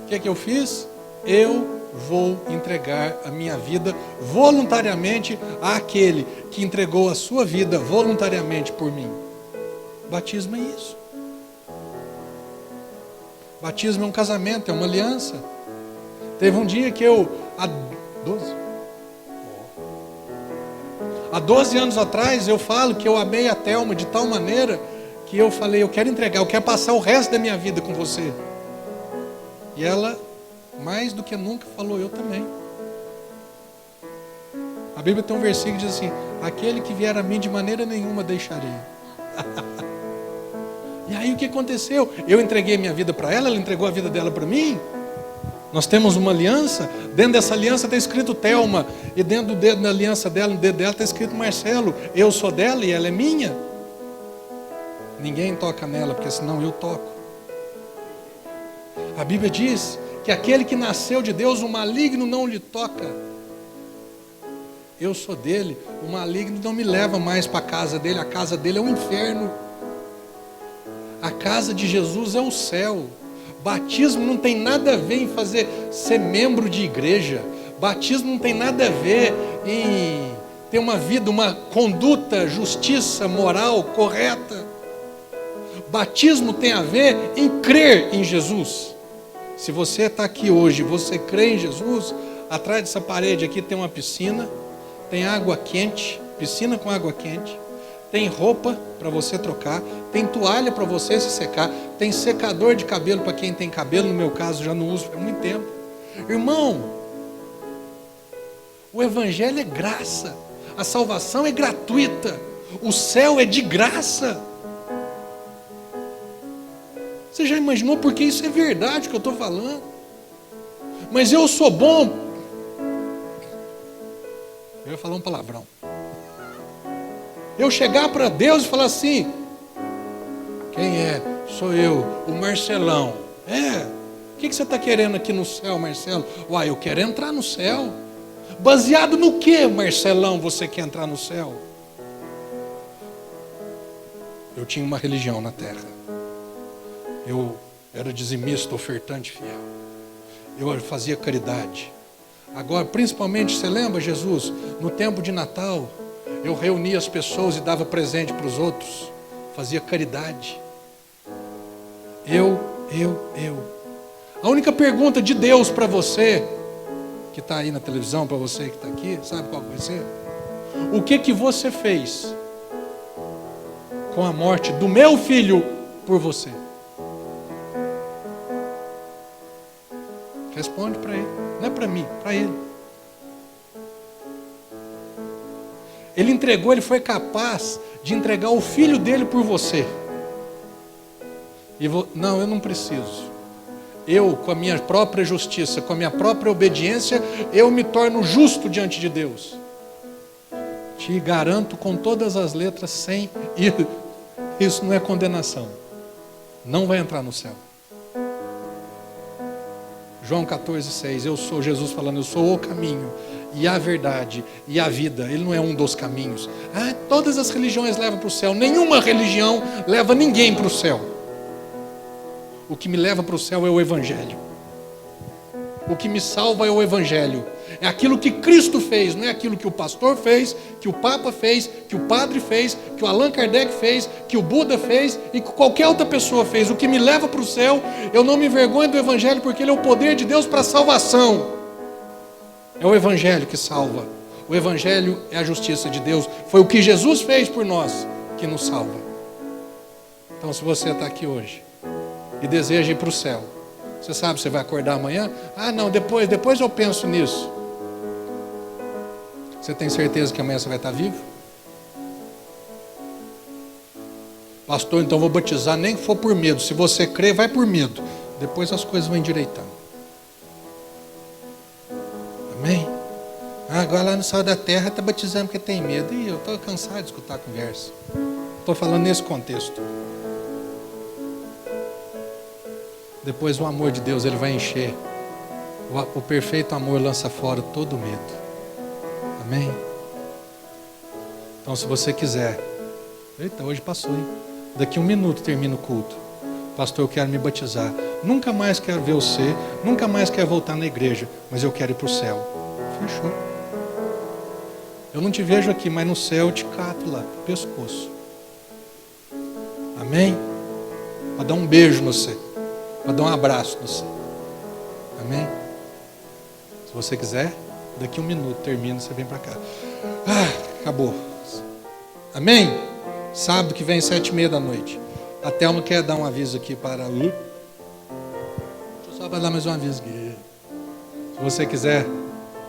S3: o que é que eu fiz? Eu vou entregar a minha vida voluntariamente àquele que entregou a sua vida voluntariamente por mim. Batismo é isso. Batismo é um casamento, é uma aliança. Teve um dia que eu, há 12 anos atrás, eu falo que eu amei a Thelma de tal maneira que eu falei, eu quero entregar, eu quero passar o resto da minha vida com você. E ela, mais do que nunca, falou, eu também. A Bíblia tem um versículo que diz assim, aquele que vier a mim de maneira nenhuma deixarei. E aí o que aconteceu? Eu entreguei minha vida para ela, ela entregou a vida dela para mim. Nós temos uma aliança, dentro dessa aliança está escrito Thelma, e dentro do dedo da aliança dela, no dedo dela está escrito Marcelo. Eu sou dela e ela é minha. Ninguém toca nela, porque senão eu toco. A Bíblia diz que aquele que nasceu de Deus, o maligno não lhe toca. Eu sou dele, o maligno não me leva mais para a casa dele é o inferno. A casa de Jesus é o céu. Batismo não tem nada a ver em ser membro de igreja. Batismo não tem nada a ver em ter uma vida, uma conduta, justiça, moral, correta. Batismo tem a ver em crer em Jesus. Se você está aqui hoje, você crê em Jesus, atrás dessa parede aqui tem uma piscina, tem água quente, piscina com água quente, tem roupa para você trocar, tem toalha para você se secar, tem secador de cabelo para quem tem cabelo, no meu caso já não uso há muito tempo. Irmão, o Evangelho é graça, a salvação é gratuita, o céu é de graça. Você já imaginou? Porque isso é verdade que eu estou falando. Mas eu sou bom. Eu ia falar um palavrão. Eu chegar para Deus e falar assim, quem é? Sou eu, o Marcelão. O que você está querendo aqui no céu, Marcelo? Uai, eu quero entrar no céu. Baseado no que, Marcelão, você quer entrar no céu? Eu tinha uma religião na terra. Eu era dizimista, ofertante fiel. Eu fazia caridade. Agora, principalmente, você lembra, Jesus? No tempo de Natal, eu reunia as pessoas e dava presente para os outros. Fazia caridade. Eu. A única pergunta de Deus para você, que está aí na televisão, para você que está aqui, sabe qual vai ser? O que você fez com a morte do meu filho por você? Responde para ele, não é para mim, para ele. Ele entregou, ele foi capaz de entregar o filho dele por você. Não, eu não preciso. Eu, com a minha própria justiça, com a minha própria obediência, eu me torno justo diante de Deus. Te garanto com todas as letras, sem ir. Isso não é condenação. Não vai entrar no céu. João 14,6. Eu sou Jesus falando, eu sou o caminho e a verdade e a vida. Ele não é um dos caminhos. Todas as religiões levam para o céu. Nenhuma religião leva ninguém para o céu. O que me leva para o céu é o Evangelho. O que me salva é o Evangelho. É aquilo que Cristo fez, não é aquilo que o pastor fez, que o Papa fez, que o padre fez, que o Allan Kardec fez, que o Buda fez e que qualquer outra pessoa fez. O que me leva para o céu, eu não me envergonho do Evangelho, porque ele é o poder de Deus para a salvação. É o Evangelho que salva. O Evangelho é a justiça de Deus. Foi o que Jesus fez por nós que nos salva. Então, se você está aqui hoje e deseja ir para o céu, você sabe, você vai acordar amanhã? Não, depois eu penso nisso. Você tem certeza que amanhã você vai estar vivo? Pastor, então vou batizar, nem que for por medo. Se você crê, vai por medo. Depois as coisas vão endireitando. Amém? Agora lá no céu da terra está batizando porque tem medo. E eu estou cansado de escutar a conversa. Estou falando nesse contexto. Depois o amor de Deus, ele vai encher. O perfeito amor lança fora todo medo. Amém? Então, se você quiser. Eita, hoje passou, hein? Daqui 1 minuto termina o culto. Pastor, eu quero me batizar. Nunca mais quero ver você. Nunca mais quero voltar na igreja. Mas eu quero ir para o céu. Fechou. Eu não te vejo aqui, mas no céu eu te cato lá, pescoço. Amém? Para dar um beijo no você. Para dar um abraço no você. Amém? Se você quiser, daqui 1 minuto termina, você vem para cá. Acabou. Amém? Sábado que vem, 7h30 da noite. A Thelma quer dar um aviso aqui para a Lu. Deixa eu só dar mais um aviso aqui. Se você quiser,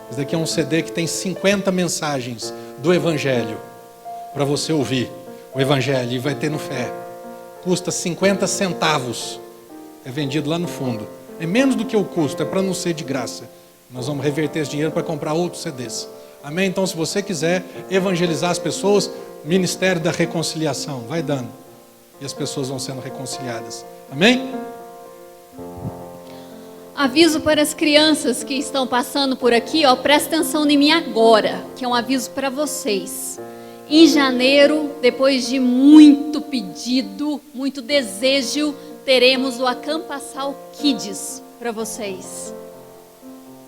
S3: esse daqui é um CD que tem 50 mensagens do Evangelho para você ouvir o Evangelho e vai ter no Fé. Custa 50 centavos. É vendido lá no fundo. É menos do que o custo, é para não ser de graça. Nós vamos reverter esse dinheiro para comprar outros CDs. Amém? Então, se você quiser evangelizar as pessoas, Ministério da Reconciliação, vai dando. E as pessoas vão sendo reconciliadas. Amém?
S4: Aviso para as crianças que estão passando por aqui, presta atenção em mim agora, que é um aviso para vocês. Em janeiro, depois de muito pedido, muito desejo, teremos o Acampassal Kids para vocês.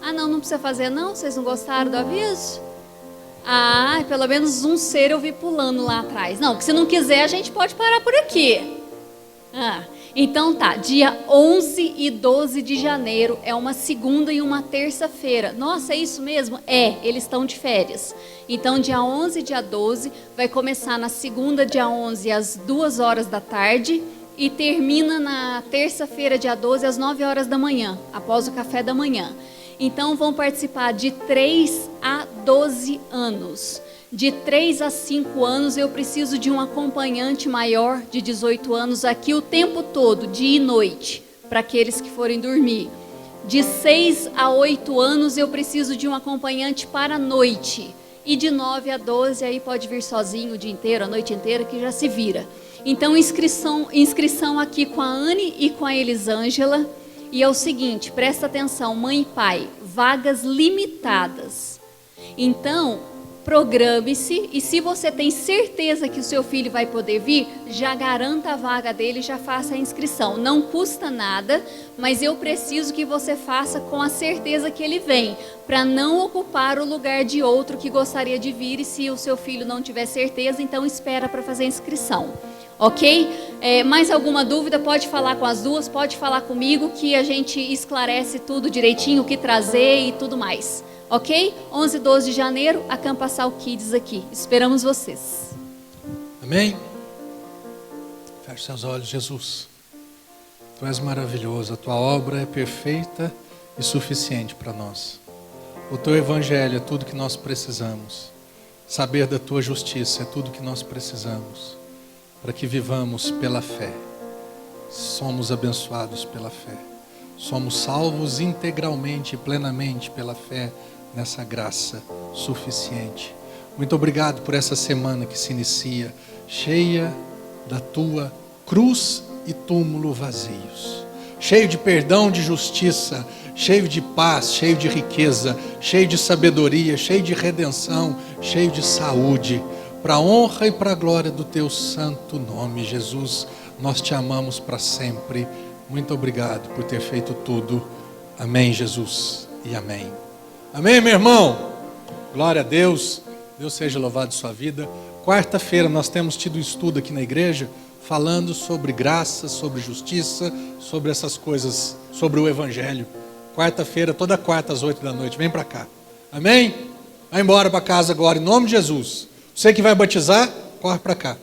S4: Não precisa fazer não? Vocês não gostaram do aviso? Pelo menos um ser eu vi pulando lá atrás. Não, que se não quiser a gente pode parar por aqui. Então tá, dia 11 e 12 de janeiro é uma segunda e uma terça-feira. Nossa, é isso mesmo? Eles estão de férias. Então dia 11 e dia 12 vai começar na segunda, dia 11 às 2 horas da tarde e termina na terça-feira, dia 12 às 9 horas da manhã, após o café da manhã. Então vão participar de 3 a 12 anos. De 3 a 5 anos eu preciso de um acompanhante maior de 18 anos aqui o tempo todo, dia e noite, para aqueles que forem dormir. De 6 a 8 anos eu preciso de um acompanhante para a noite. E de 9 a 12 aí pode vir sozinho o dia inteiro, a noite inteira, que já se vira. Então inscrição aqui com a Anne e com a Elisângela. E é o seguinte, presta atenção, mãe e pai, vagas limitadas. Então, programe-se e se você tem certeza que o seu filho vai poder vir, já garanta a vaga dele, já faça a inscrição. Não custa nada, mas eu preciso que você faça com a certeza que ele vem, para não ocupar o lugar de outro que gostaria de vir e se o seu filho não tiver certeza, então espera para fazer a inscrição. Ok? Mais alguma dúvida? Pode falar com as duas, pode falar comigo que a gente esclarece tudo direitinho, o que trazer e tudo mais. Ok? 11 e 12 de janeiro, Acampassal Kids aqui. Esperamos vocês.
S3: Amém? Feche seus olhos, Jesus. Tu és maravilhoso, a tua obra é perfeita e suficiente para nós. O teu evangelho é tudo que nós precisamos. Saber da tua justiça é tudo que nós precisamos para que vivamos pela fé. Somos abençoados pela fé. Somos salvos integralmente e plenamente pela fé nessa graça suficiente. Muito obrigado por essa semana que se inicia, cheia da tua cruz e túmulo vazios. Cheio de perdão, de justiça, cheio de paz, cheio de riqueza, cheio de sabedoria, cheio de redenção, cheio de saúde. Para a honra e para a glória do teu santo nome, Jesus, nós te amamos para sempre. Muito obrigado por ter feito tudo. Amém, Jesus, e amém. Amém, meu irmão? Glória a Deus. Deus seja louvado em sua vida. Quarta-feira nós temos tido um estudo aqui na igreja, falando sobre graça, sobre justiça, sobre essas coisas, sobre o Evangelho. Quarta-feira, toda quarta às 8 da noite, vem para cá. Amém? Vai embora para casa agora, em nome de Jesus. Você que vai batizar, corre para cá.